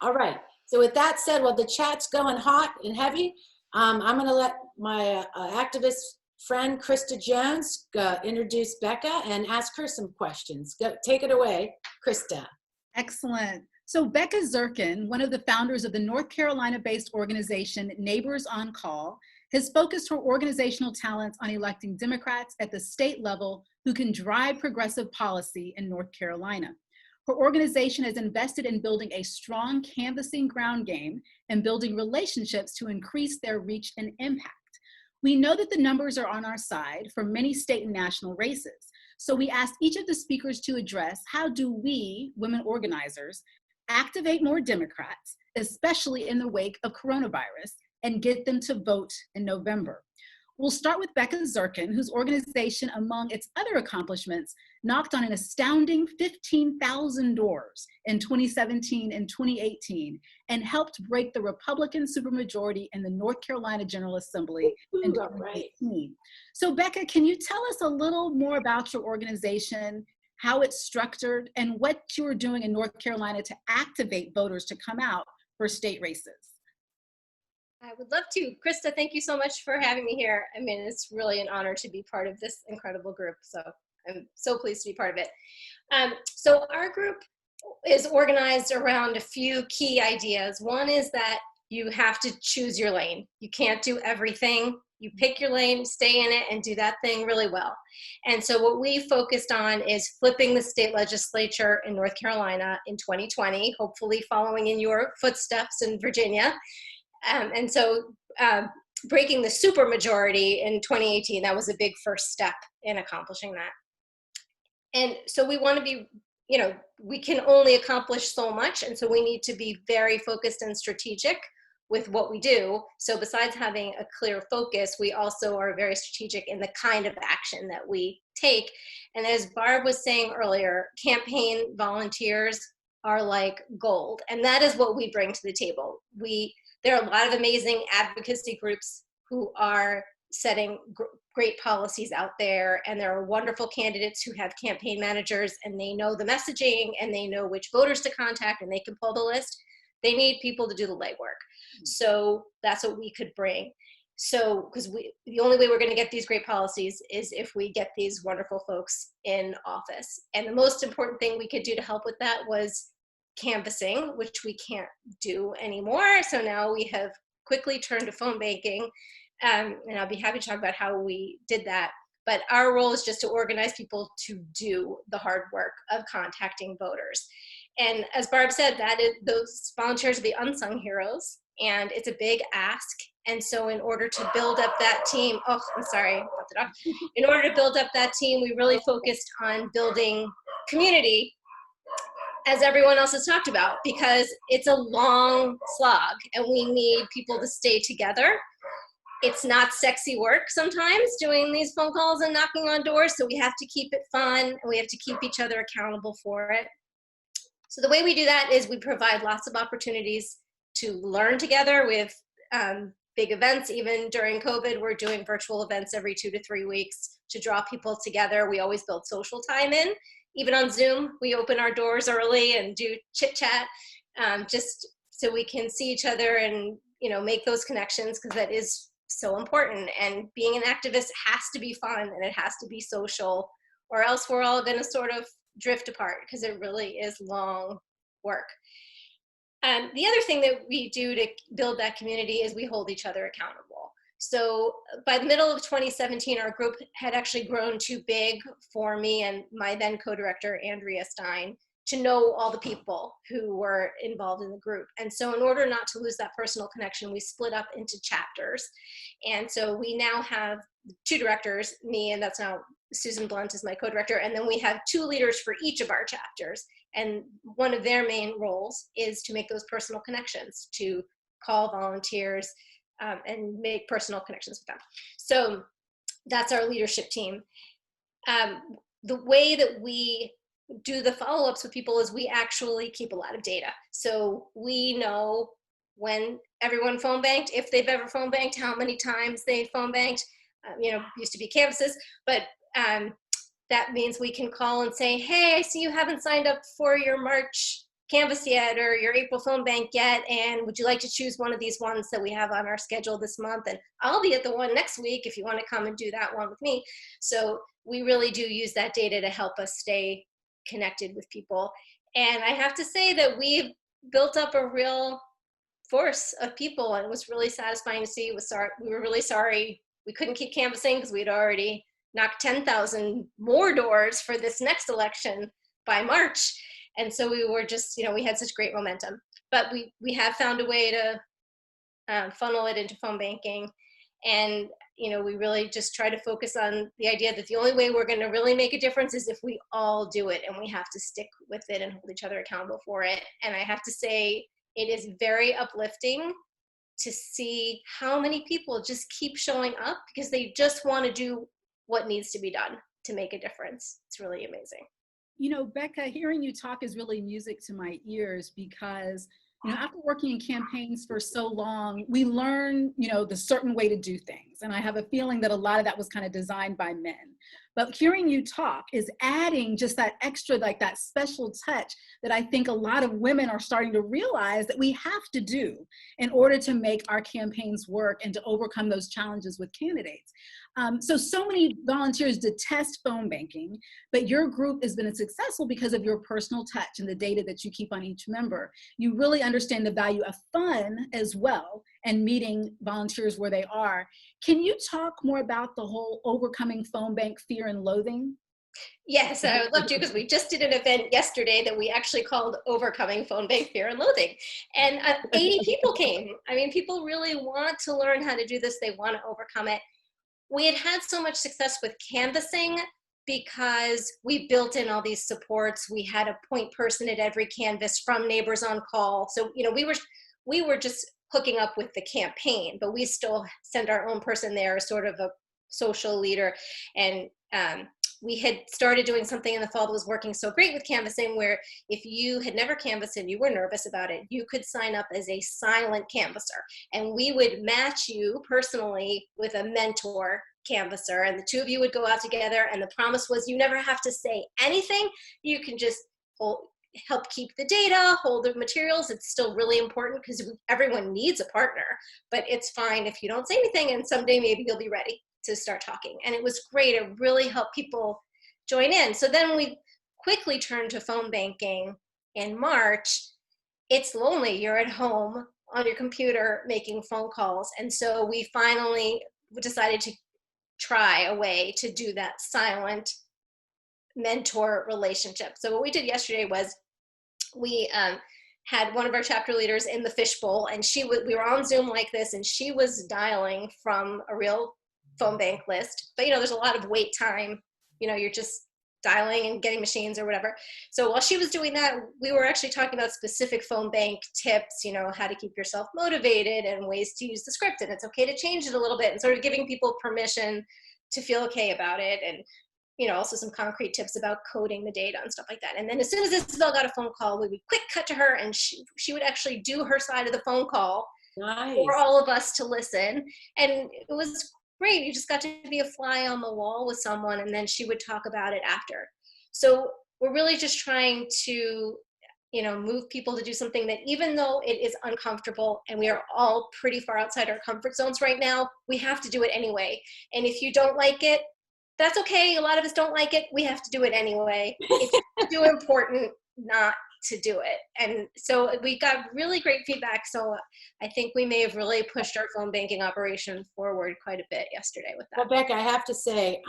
All right. So with that said, while the chat's going hot and heavy, I'm going to let my activist friend, Krysta Jones, introduce Becca and ask her some questions. Take it away, Krysta. Excellent. So Becca Zirkin, one of the founders of the North Carolina-based organization Neighbors on Call, has focused her organizational talents on electing Democrats at the state level who can drive progressive policy in North Carolina. Her organization has invested in building a strong canvassing ground game and building relationships to increase their reach and impact. We know that the numbers are on our side for many state and national races. So we asked each of the speakers to address, how do we, women organizers, activate more Democrats, especially in the wake of coronavirus, and get them to vote in November? We'll start with Becca Zirkin, whose organization, among its other accomplishments, knocked on an astounding 15,000 doors in 2017 and 2018 and helped break the Republican supermajority in the North Carolina General Assembly in 2018. So Becca, can you tell us a little more about your organization, how it's structured, and what you're doing in North Carolina to activate voters to come out for state races? I would love to. Krysta, thank you so much for having me here. I mean, it's really an honor to be part of this incredible group. So I'm so pleased to be part of it. So our group is organized around a few key ideas. One is that you have to choose your lane. You can't do everything. You pick your lane, stay in it, and do that thing really well. And so what we focused on is flipping the state legislature in North Carolina in 2020, hopefully following in your footsteps in Virginia. And so breaking the supermajority in 2018, that was a big first step in accomplishing that. And so we want to be, you know, we can only accomplish so much. And so we need to be very focused and strategic with what we do. So besides having a clear focus, we also are very strategic in the kind of action that we take. And as Barb was saying earlier, campaign volunteers are like gold. And that is what we bring to the table. There are a lot of amazing advocacy groups who are setting great policies out there. And there are wonderful candidates who have campaign managers, and they know the messaging and they know which voters to contact, and they can pull the list. They need people to do the legwork. So that's what we could bring. So, because the only way we're going to get these great policies is if we get these wonderful folks in office. And the most important thing we could do to help with that was canvassing, which we can't do anymore. So now we have quickly turned to phone banking. And I'll be happy to talk about how we did that. But our role is just to organize people to do the hard work of contacting voters. And as Barb said, those volunteers are the unsung heroes, and it's a big ask. And so in order to build up that team, in order to build up that team, we really focused on building community, as everyone else has talked about, because it's a long slog and we need people to stay together. It's not sexy work sometimes doing these phone calls and knocking on doors, so we have to keep it fun and we have to keep each other accountable for it. So the way we do that is we provide lots of opportunities to learn together. We have big events. Even during COVID, we're doing virtual events every 2 to 3 weeks to draw people together. We always build social time in. Even on Zoom, we open our doors early and do chit chat, just so we can see each other and, you know, make those connections, because that is so important. And being an activist has to be fun and it has to be social, or else we're all going to sort of drift apart, because it really is long work. The other thing that we do to build that community is we hold each other accountable. So by the middle of 2017, our group had actually grown too big for me and my then co-director, Andrea Stein, to know all the people who were involved in the group. And so in order not to lose that personal connection, we split up into chapters. And so we now have 2 directors, me, and that's now Susan Blunt is my co-director. And then we have 2 leaders for each of our chapters. And one of their main roles is to make those personal connections, to call volunteers and make personal connections with them. So that's our leadership team. The way that we do the follow-ups with people is we actually keep a lot of data. So we know when everyone phone banked, if they've ever phone banked, how many times they phone banked. You know, used to be canvases, but that means we can call and say, hey, I see you haven't signed up for your March canvas yet, or your April phone bank yet, and would you like to choose one of these ones that we have on our schedule this month? And I'll be at the one next week if you want to come and do that one with me. So we really do use that data to help us stay connected with people. And I have to say that we've built up a real force of people, and it was really satisfying to see. We were really sorry we couldn't keep canvassing, because we'd already knocked 10,000 more doors for this next election by March. And so we were just, you know, we had such great momentum. But we have found a way to funnel it into phone banking. And, you know, we really just try to focus on the idea that the only way we're going to really make a difference is if we all do it, and we have to stick with it and hold each other accountable for it. And I have to say, it is very uplifting to see how many people just keep showing up because they just want to do what needs to be done to make a difference. It's really amazing. You know, Becca, hearing you talk is really music to my ears, because, you know, after working in campaigns for so long, we learn, you know, the certain way to do things. And I have a feeling that a lot of that was kind of designed by men. But hearing you talk is adding just that extra, like that special touch that I think a lot of women are starting to realize that we have to do in order to make our campaigns work and to overcome those challenges with candidates. So many volunteers detest phone banking, but your group has been successful because of your personal touch and the data that you keep on each member. You really understand the value of fun as well, and meeting volunteers where they are. Can you talk more about the whole overcoming phone bank fear and loathing? Yes, I would love to, because we just did an event yesterday that we actually called Overcoming Phone Bank Fear and Loathing. And 80 people came. I mean, people really want to learn how to do this. They want to overcome it. We had had so much success with canvassing because we built in all these supports. We had a point person at every canvas from Neighbors on Call. So, you know, we were just hooking up with the campaign, but we still send our own person there as sort of a social leader. And we had started doing something in the fall that was working so great with canvassing, where if you had never canvassed and you were nervous about it, you could sign up as a silent canvasser. And we would match you personally with a mentor canvasser, and the two of you would go out together, and the promise was you never have to say anything. You can just help keep the data, hold the materials. It's still really important because everyone needs a partner, but it's fine if you don't say anything, and someday maybe you'll be ready to start talking. And it was great. It really helped people join in. So then we quickly turned to phone banking in March. It's lonely. You're at home on your computer making phone calls. And so we finally decided to try a way to do that silent mentor relationship. So what we did yesterday was we had one of our chapter leaders in the fishbowl, and we were on Zoom like this, and she was dialing from a real phone bank list. But, you know, there's a lot of wait time. You know, you're just dialing and getting machines or whatever. So while she was doing that, we were actually talking about specific phone bank tips, you know, how to keep yourself motivated and ways to use the script. And it's okay to change it a little bit, and sort of giving people permission to feel okay about it. And, you know, also some concrete tips about coding the data and stuff like that. And then as soon as Isabel got a phone call, we would quick cut to her, and she would actually do her side of the phone call for all of us to listen. And it was great. You just got to be a fly on the wall with someone, and then she would talk about it after. So we're really just trying to, you know, move people to do something that, even though it is uncomfortable and we are all pretty far outside our comfort zones right now, we have to do it anyway. And if you don't like it, that's okay. A lot of us don't like it. We have to do it anyway. It's too important not to do it. And so we got really great feedback. So I think we may have really pushed our phone banking operation forward quite a bit yesterday with that. Well, Becca, I have to say,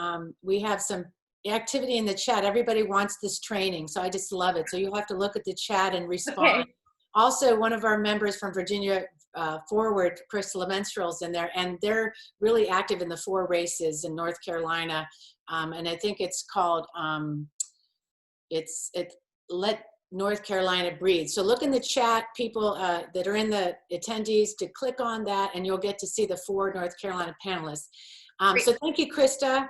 we have some activity in the chat. Everybody wants this training, so I just love it. So you have to look at the chat and respond. Okay. Also, one of our members from Virginia Forward, Krysta Lemenstrel's in there, and they're really active in the 4 races in North Carolina. And I think it's called, Let North Carolina Breathe. So look in the chat, people that are in the attendees, to click on that, and you'll get to see the 4 North Carolina panelists. So thank you, Krysta.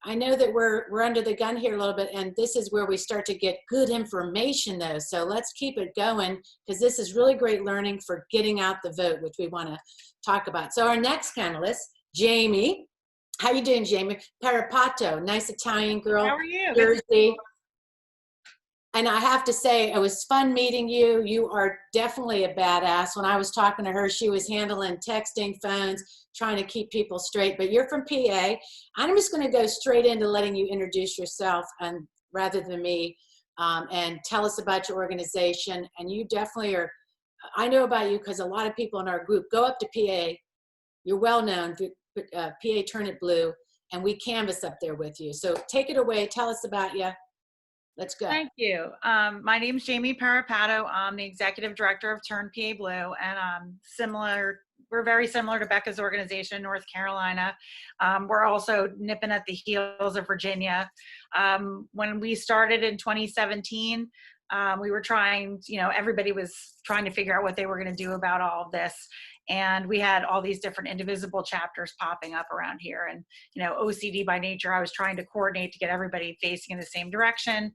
I know that we're under the gun here a little bit, and this is where we start to get good information though. So let's keep it going, because this is really great learning for getting out the vote, which we want to talk about. So our next panelist, Jamie. How you doing, Jamie? Parapato, nice Italian girl. How are you? Jersey. And I have to say, it was fun meeting you. You are definitely a badass. When I was talking to her, she was handling texting, phones, trying to keep people straight. But you're from PA. I'm just going to go straight into letting you introduce yourself, and rather than me, and tell us about your organization. And you definitely are, I know about you because a lot of people in our group go up to PA. You're well known, PA Turn It Blue, and we canvas up there with you. So take it away. Tell us about you. Let's go. Thank you. My name is Jamie Parapato. I'm the executive director of Turn PA Blue, and we're very similar to Becca's organization in North Carolina. We're also nipping at the heels of Virginia. When we started in 2017, we were trying, you know, everybody was trying to figure out what they were going to do about all of this. And we had all these different indivisible chapters popping up around here. And, you know, OCD by nature, I was trying to coordinate to get everybody facing in the same direction.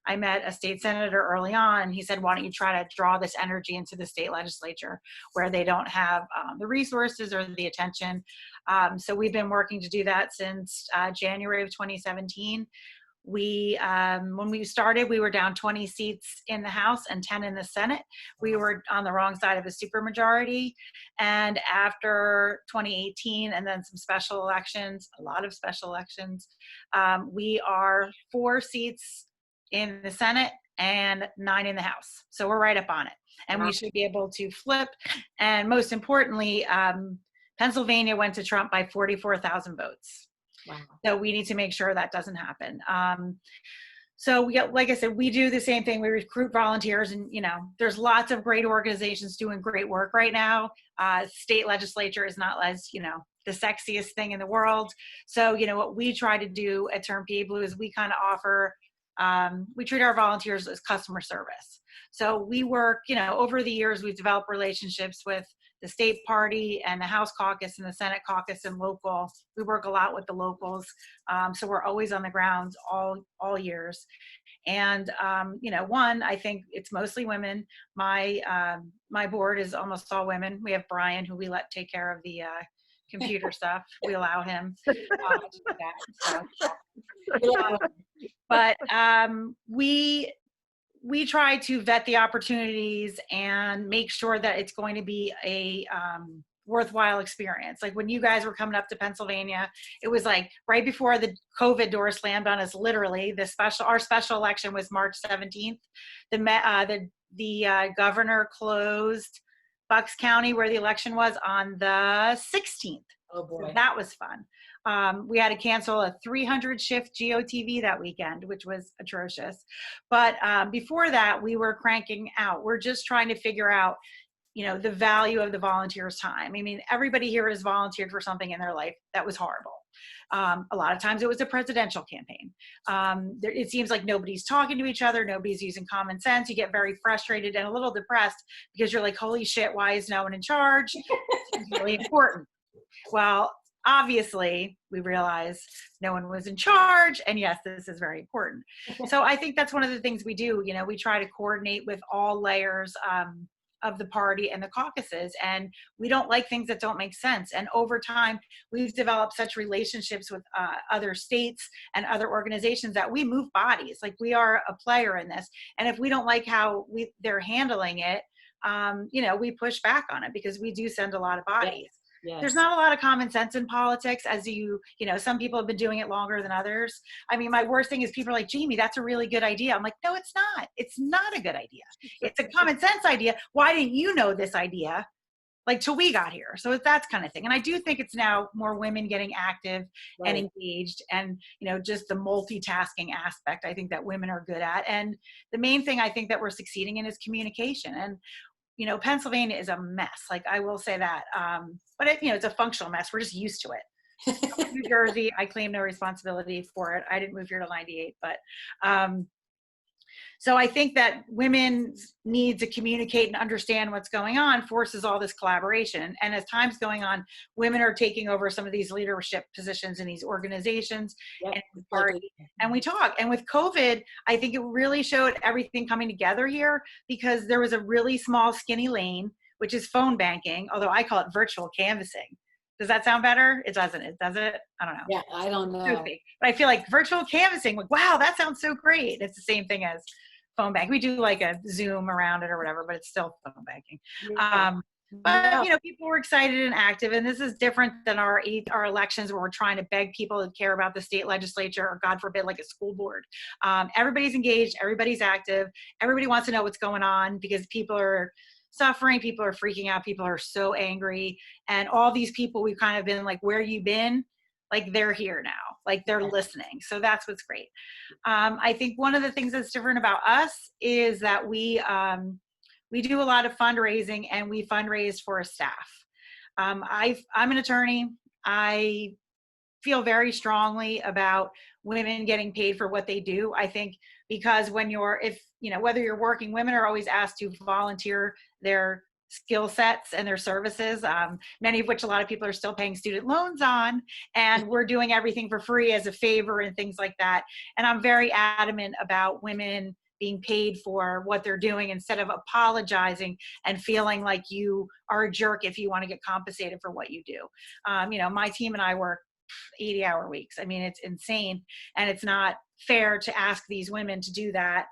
I met a state senator early on. He said, why don't you try to draw this energy into the state legislature where they don't have the resources or the attention. So we've been working to do that since January of 2017. When we started, we were down 20 seats in the House and 10 in the Senate. We were on the wrong side of a supermajority. And after 2018 and then some special elections, a lot of special elections, we are 4 seats in the Senate and 9 in the House. So we're right up on it. And we should be able to flip. And most importantly, Pennsylvania went to Trump by 44,000 votes. Wow. So we need to make sure that doesn't happen. So we get, like I said, we do the same thing. We recruit volunteers, and there's lots of great organizations doing great work right now. State legislature is not as the sexiest thing in the world. So what we try to do at Turn PA Blue is we kind of offer, we treat our volunteers as customer service. So we work, over the years we've developed relationships with the state party and the House caucus and the Senate caucus and local. We work a lot with the locals. So we're always on the ground all years. And, one, I think it's mostly women. My board is almost all women. We have Brian, who we let take care of the computer stuff. We allow him to do that. So. But we try to vet the opportunities and make sure that it's going to be a worthwhile experience. Like when you guys were coming up to Pennsylvania, it was like right before the COVID door slammed on us. Literally, our special election was March 17th. The governor closed Bucks County, where the election was, on the 16th. Oh boy, so that was fun. We had to cancel a 300 shift GOTV that weekend, which was atrocious. But before that, we were cranking out. We're just trying to figure out, the value of the volunteer's time. I mean, everybody here has volunteered for something in their life that was horrible. A lot of times it was a presidential campaign. It seems like nobody's talking to each other. Nobody's using common sense. You get very frustrated and a little depressed because you're like, holy shit, why is no one in charge? It's really important. Well, obviously, we realize no one was in charge, and yes, this is very important. So I think that's one of the things we do. We try to coordinate with all layers of the party and the caucuses, and we don't like things that don't make sense. And over time, we've developed such relationships with other states and other organizations that we move bodies. Like, we are a player in this, and if we don't like how they're handling it, we push back on it, because we do send a lot of bodies. Yes. There's not a lot of common sense in politics, as some people have been doing it longer than others. I mean, my worst thing is people are like, Jamie, that's a really good idea. I'm like, no, it's not. It's not a good idea. It's a common sense idea. Why didn't you know this idea? Like, till we got here. So it's that kind of thing. And I do think it's now more women getting active and engaged, and, just the multitasking aspect, I think that women are good at. And the main thing I think that we're succeeding in is communication. And Pennsylvania is a mess. Like, I will say that. But it's a functional mess. We're just used to it. New Jersey, I claim no responsibility for it. I didn't move here till 98, but so I think that women's need to communicate and understand what's going on forces all this collaboration. And as time's going on, women are taking over some of these leadership positions in these organizations and the party. And we talk. And with COVID, I think it really showed everything coming together here, because there was a really small, skinny lane, which is phone banking, although I call it virtual canvassing. Does that sound better? It doesn't. Does it? I don't know. Yeah, I don't know. But I feel like virtual canvassing, like, wow, that sounds so great. It's the same thing as phone banking. We do like a Zoom around it or whatever, but it's still phone banking. Yeah. But people were excited and active, and this is different than our elections, where we're trying to beg people to care about the state legislature, or God forbid, like a school board. Everybody's engaged, everybody's active, everybody wants to know what's going on, because people are suffering, people are freaking out, people are so angry, and all these people, we've kind of been like, where you been? Like, they're here now, like, they're listening. So that's what's great. I think one of the things that's different about us is that we do a lot of fundraising, and we fundraise for a staff. I'm an attorney. I feel very strongly about women getting paid for what they do. I think because whether you're working, women are always asked to volunteer their skill sets and their services, many of which a lot of people are still paying student loans on, and we're doing everything for free as a favor and things like that. And I'm very adamant about women being paid for what they're doing, instead of apologizing and feeling like you are a jerk if you want to get compensated for what you do. My team and I work 80-hour weeks. I mean, it's insane, and it's not fair to ask these women to do that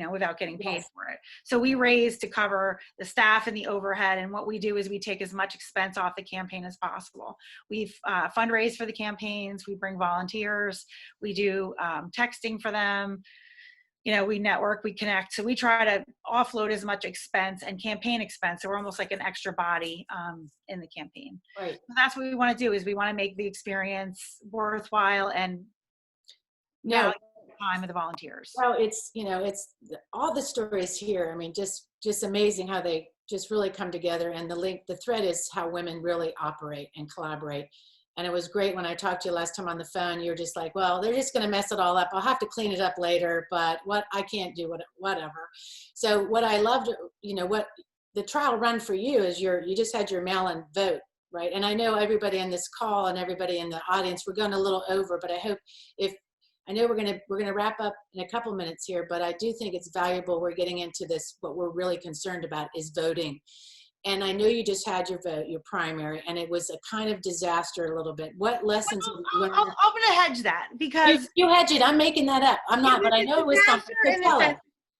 without getting paid for it. So we raise to cover the staff and the overhead. And what we do is we take as much expense off the campaign as possible. We've fundraised for the campaigns. We bring volunteers. We do texting for them. we network, we connect. So we try to offload as much expense and campaign expense. So we're almost like an extra body in the campaign. Right. So that's what we want to do, is we want to make the experience worthwhile and value the time of the volunteers. Well, it's, it's all the stories here. I mean, just amazing how they just really come together. And the thread is how women really operate and collaborate. And it was great when I talked to you last time on the phone. You were just like, well, they're just going to mess it all up. I'll have to clean it up later, but I can't do whatever. So what I loved, what the trial run for you is you just had your mail-in vote, right? And I know everybody on this call and everybody in the audience, we're going a little over, but I hope I know we're gonna wrap up in a couple minutes here, but I do think it's valuable. We're getting into this. What we're really concerned about is voting. And I know you just had your vote, your primary, and it was a kind of disaster a little bit. What lessons have you learned? I'm going to hedge that, because you hedge it. I'm making that up. I'm not, but I know it was something. Tell us.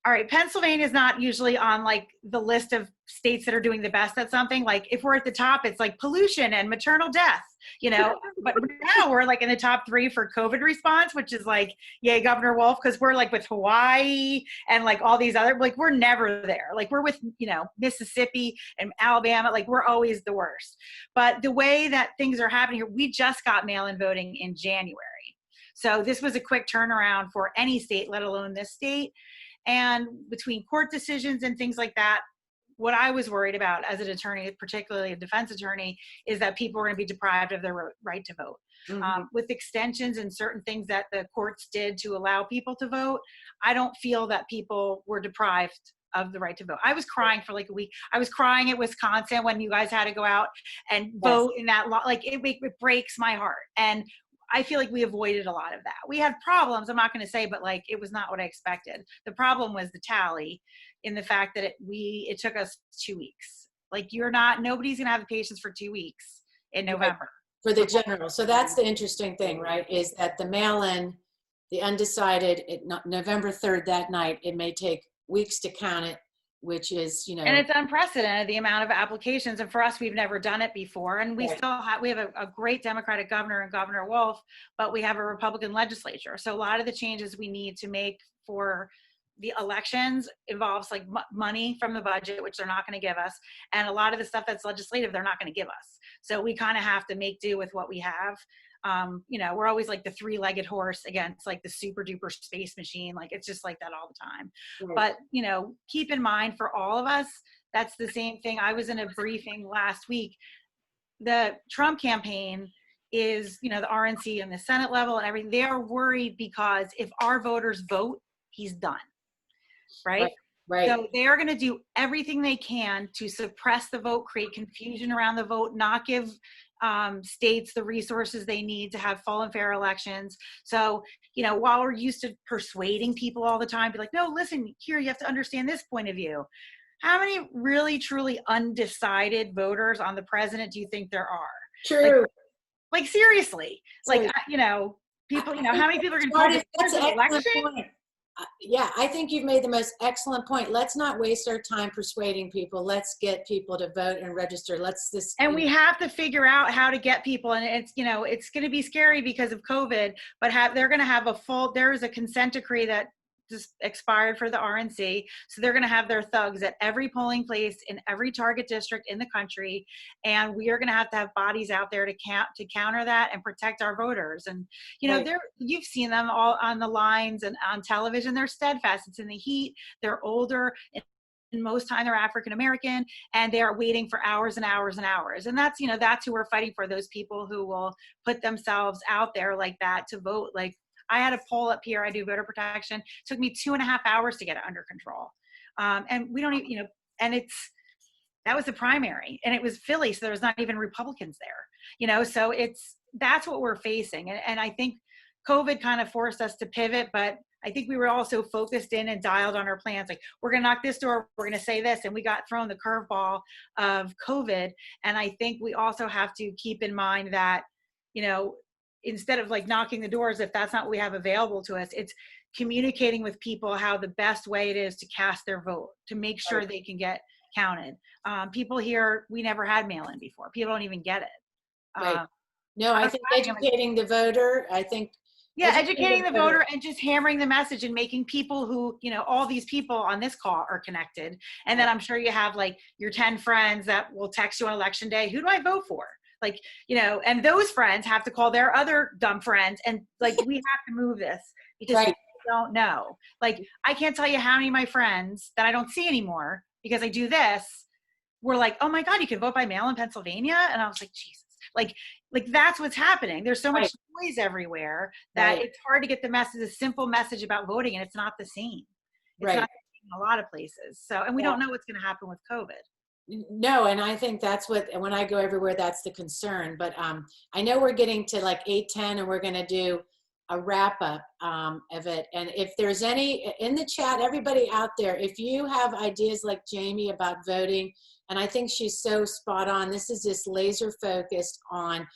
All right, Pennsylvania is not usually on like the list of states that are doing the best at something. Like if we're at the top, it's like pollution and maternal death, but now we're like in the top 3 for COVID response, which is like, yay, Governor Wolf, because we're like with Hawaii and like all these other, like we're never there. Like we're with, Mississippi and Alabama, like we're always the worst. But the way that things are happening here, we just got mail-in voting in January. So this was a quick turnaround for any state, let alone this state. And between court decisions and things like that, what I was worried about as an attorney, particularly a defense attorney, is that people are going to be deprived of their right to vote. Mm-hmm. With extensions and certain things that the courts did to allow people to vote, I don't feel that people were deprived of the right to vote. I was crying for like a week. I was crying at Wisconsin when you guys had to go out and vote in that law. Like it breaks my heart. And I feel like we avoided a lot of that. We had problems, I'm not going to say, but like it was not what I expected. The problem was the tally, in the fact that it took us 2 weeks. Like nobody's going to have the patience for 2 weeks in November. For the general. So that's the interesting thing, right? Is that the mail-in, the undecided, November 3rd that night, it may take weeks to count it, which is, And it's unprecedented, the amount of applications. And for us, we've never done it before. And we still have, a great Democratic governor and Governor Wolf, but we have a Republican legislature. So a lot of the changes we need to make for the elections involves like money from the budget, which they're not going to give us. And a lot of the stuff that's legislative, they're not going to give us. So we kind of have to make do with what we have. We're always like the 3-legged horse against like the super duper space machine. Like it's just like that all the time. Right. But, keep in mind for all of us, that's the same thing. I was in a briefing last week. The Trump campaign is, the RNC and the Senate level and everything, they are worried because if our voters vote, he's done. Right? Right. So they are going to do everything they can to suppress the vote, create confusion around the vote, not give states the resources they need to have full and fair elections. So, while we're used to persuading people all the time, be like, no, listen, here, you have to understand this point of view. How many really, truly undecided voters on the president do you think there are? True. Like seriously, like, people, how many people are going to That's an excellent point. Yeah, I think you've made the most excellent point. Let's not waste our time persuading people. Let's get people to vote and register. And we have to figure out how to get people. And it's, it's going to be scary because of COVID, but they're going to have there is a consent decree that just expired for the RNC. So they're going to have their thugs at every polling place in every target district in the country. And we are going to have bodies out there to counter that and protect our voters. And, you've seen them all on the lines and on television. They're steadfast. It's in the heat. They're older. And most time they're African-American, and they are waiting for hours and hours and hours. And that's, that's who we're fighting for, those people who will put themselves out there like that to vote. Like, I had a poll up here. I do voter protection. It took me 2.5 hours to get it under control. And we don't even, and that was the primary, and it was Philly. So there was not even Republicans there, so that's what we're facing. And I think COVID kind of forced us to pivot, but I think we were also focused in and dialed on our plans. Like, we're going to knock this door, we're going to say this, and we got thrown the curveball of COVID. And I think we also have to keep in mind that, instead of like knocking the doors, if that's not what we have available to us, it's communicating with people how the best way it is to cast their vote, to make sure they can get counted. People here, we never had mail-in before. People don't even get it. Right. No, I think educating the voter, I think Yeah, educating the voter and just hammering the message and making people who, all these people on this call are connected. And then I'm sure you have like your 10 friends that will text you on election day, who do I vote for? Like, and those friends have to call their other dumb friends and like, we have to move this because Right. people don't know. Like, I can't tell you how many of my friends that I don't see anymore because I do this were like, oh my God, you can vote by mail in Pennsylvania? And I was like, Jesus. Like that's what's happening. There's so much noise everywhere that it's hard to get the message, a simple message about voting, and it's not the same. It's not the same in a lot of places. So, and we don't know what's going to happen with COVID. No, and I think that's when I go everywhere, that's the concern. But I know we're getting to like 8:10, and we're going to do a wrap up of it. And if there's any in the chat, everybody out there, if you have ideas like Jamie about voting, and I think she's so spot on. This is just laser focused on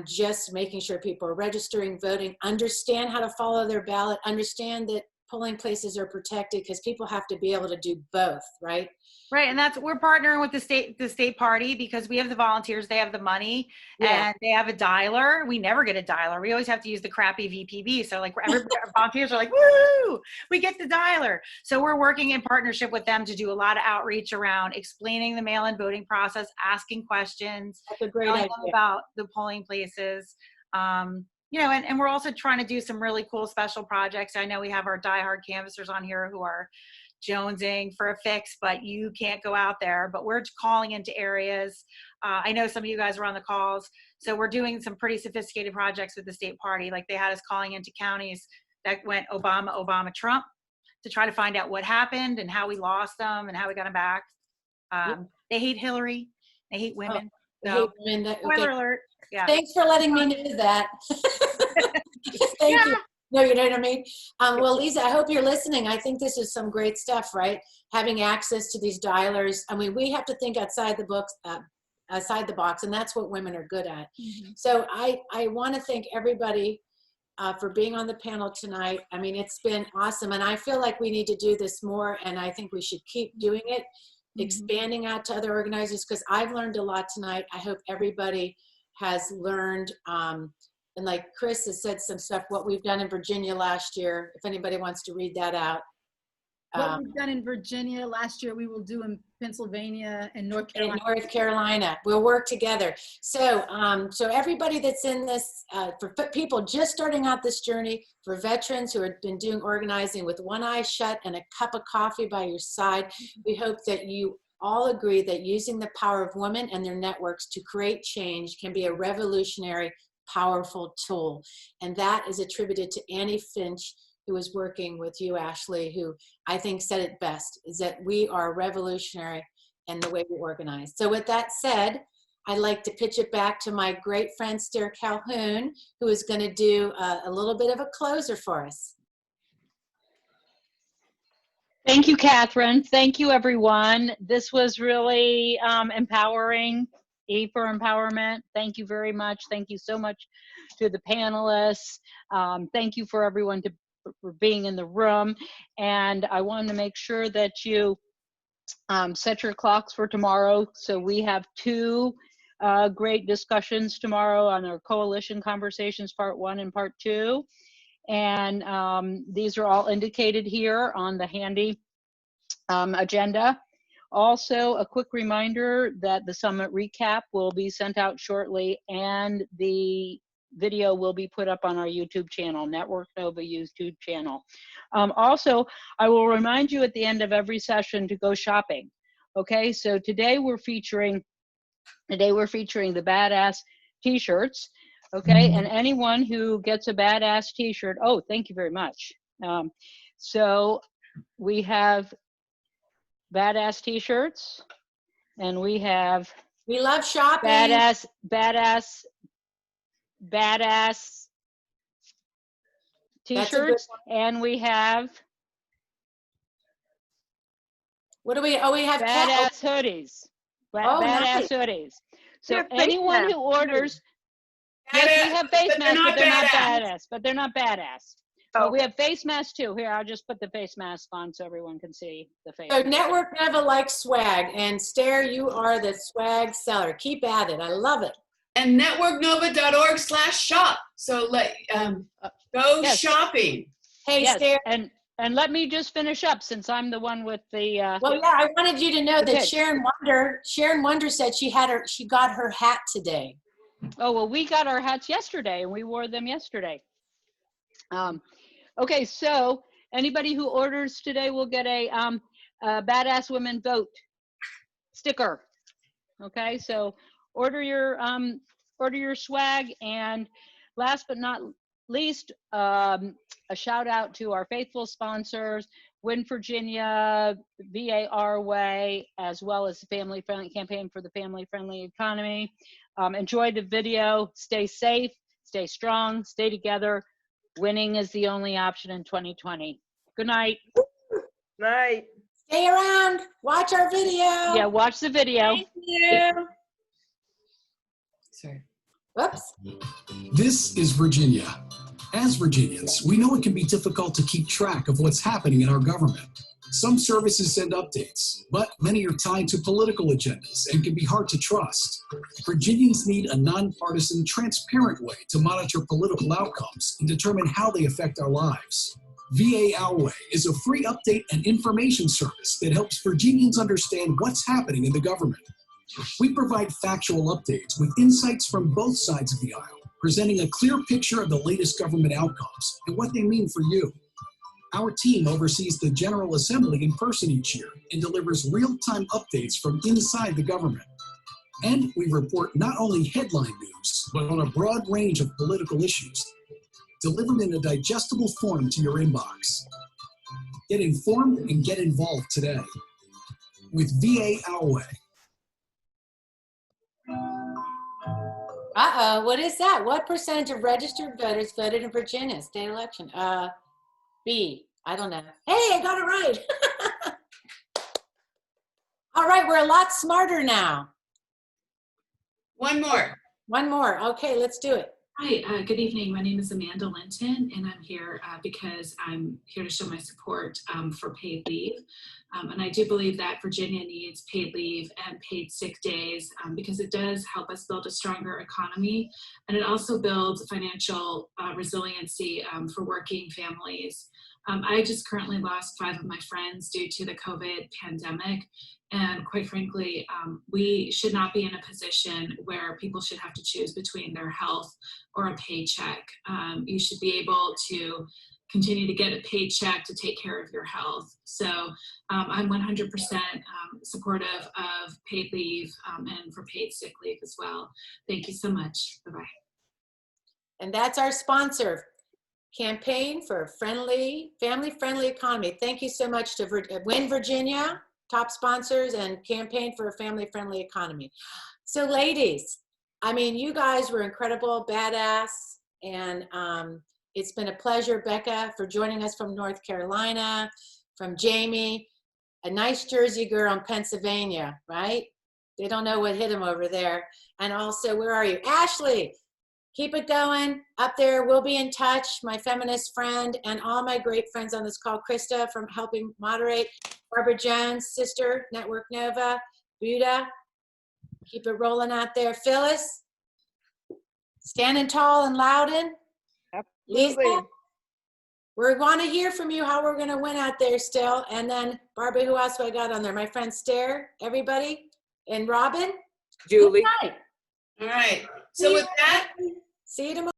just making sure people are registering, voting, understand how to follow their ballot, understand that polling places are protected because people have to be able to do both, right? Right, and we're partnering with the state party because we have the volunteers, they have the money, and they have a dialer. We never get a dialer. We always have to use the crappy VPB. So like everybody, our volunteers are like, woo, we get the dialer. So we're working in partnership with them to do a lot of outreach around explaining the mail-in voting process, asking questions. That's a great idea. About the polling places. And we're also trying to do some really cool special projects. I know we have our diehard canvassers on here who are jonesing for a fix, but you can't go out there. But we're calling into areas. I know some of you guys were on the calls. So we're doing some pretty sophisticated projects with the state party. Like they had us calling into counties that went Obama, Trump to try to find out what happened and how we lost them and how we got them back. They hate Hillary. They hate women. Spoiler alert. Yeah. Thanks for letting me know that. Thank you. No, you know what I mean? Well, Lisa, I hope you're listening. I think this is some great stuff, right? Having access to these dialers. I mean, we have to think outside the box, and that's what women are good at. Mm-hmm. So I want to thank everybody for being on the panel tonight. I mean, it's been awesome, and I feel like we need to do this more, and I think we should keep doing it, expanding out to other organizers, because I've learned a lot tonight. I hope everybody has learned. And like Chris has said some stuff, what we've done in Virginia last year, if anybody wants to read that out. What we've done in Virginia last year, we will do in Pennsylvania and North Carolina. In North Carolina, we'll work together. So, so everybody that's in this, for people just starting out this journey, for veterans who have been doing organizing with one eye shut and a cup of coffee by your side, we hope that you all agree that using the power of women and their networks to create change can be a revolutionary, powerful tool. And that is attributed to Annie Finch, who was working with you, Ashley, who I think said it best, is that we are revolutionary in the way we organize. So with that said, I'd like to pitch it back to my great friend, Stair Calhoun, who is going to do a little bit of a closer for us. Thank you, Catherine. Thank you, everyone. This was really empowering. E for empowerment. Thank you very much. Thank you so much to the panelists. Thank you for everyone for being in the room. And I wanted to make sure that you set your clocks for tomorrow. So we have two great discussions tomorrow on our coalition conversations, part 1 and part 2. And these are all indicated here on the handy agenda. Also, a quick reminder that the summit recap will be sent out shortly, and the video will be put up on our YouTube channel, Network Nova YouTube channel. Also, I will remind you at the end of every session to go shopping. Okay, so today we're featuring the badass t-shirts. Okay, and anyone who gets a badass t-shirt, oh, thank you very much. So we have badass t-shirts, and we love shopping. Badass t-shirts, and we have what do we have badass hoodies. Badass hoodies. So anyone who orders, yes, we have face masks, but they're not badass. But they're not badass. But we have face masks too. Here, I'll just put the face mask on so everyone can see the face. So Network Nova likes swag, and Stair, you are the swag seller. Keep at it. I love it. And networknova.org/shop. So go Go Yes. shopping. Hey, Yes, Stair. and let me just finish up since I'm the one with the, Well, yeah, I wanted you to know that Okay. Sharon Wonder said she got her hat today. oh, well, we got our hats yesterday and we wore them yesterday. Okay, so anybody who orders today will get a Badass Women Vote sticker. Okay, so order your swag. And last but not least, a shout out to our faithful sponsors, Win Virginia, VA Our Way, as well as the Family Friendly Campaign for the Family Friendly Economy. Enjoy the video. Stay safe, stay strong, stay together. Winning is the only option in 2020. Good night. Night. Stay around. Watch our video. Yeah, watch the video. Thank you. Sorry. Whoops. This is Virginia. As Virginians, we know it can be difficult to keep track of what's happening in our government. Some services send updates, but many are tied to political agendas and can be hard to trust. Virginians need a nonpartisan, transparent way to monitor political outcomes and determine how they affect our lives. VA Our Way is a free update and information service that helps Virginians understand what's happening in the government. We provide factual updates with insights from both sides of the aisle, presenting a clear picture of the latest government outcomes and what they mean for you. Our team oversees the General Assembly in person each year and delivers real-time updates from inside the government. And we report not only headline news, but on a broad range of political issues, delivered in a digestible form to your inbox. Get informed and get involved today with VA Our Way. Uh-oh, what is that? What percentage of registered voters voted in Virginia state election? B, I don't know. Hey, I got it right. All right, we're a lot smarter now. One more. One more. Okay, let's do it. Hi, good evening. My name is Amanda Linton, and I'm here because I'm here to show my support for paid leave. And I do believe that Virginia needs paid leave and paid sick days because it does help us build a stronger economy, and it also builds financial resiliency for working families. I just currently lost 5 of my friends due to the COVID pandemic. And quite frankly, we should not be in a position where people should have to choose between their health or a paycheck. You should be able to continue to get a paycheck to take care of your health. So I'm 100% supportive of paid leave and for paid sick leave as well. Thank you so much. Bye-bye. And that's our sponsor, Campaign for a Family-Friendly Economy. Thank you so much to Win Virginia, top sponsors, and Campaign for a Family-Friendly Economy. So ladies, I mean, you guys were incredible, badass, and it's been a pleasure, Becca, for joining us from North Carolina, from Jamie, a nice Jersey girl in Pennsylvania, right? They don't know what hit them over there. And also, where are you? Ashley, keep it going up there. We'll be in touch. My feminist friend and all my great friends on this call, Krysta from helping moderate, Barbara Jones, sister, Network Nova, Buta, keep it rolling out there. Phyllis, standing tall in Loudoun. Absolutely. Lisa, we want to hear from you how we're going to win out there still. And then Barbara, who else do I got on there? My friend Stair, everybody, and Robin. Julie. Good night. All right. So with that, see you tomorrow.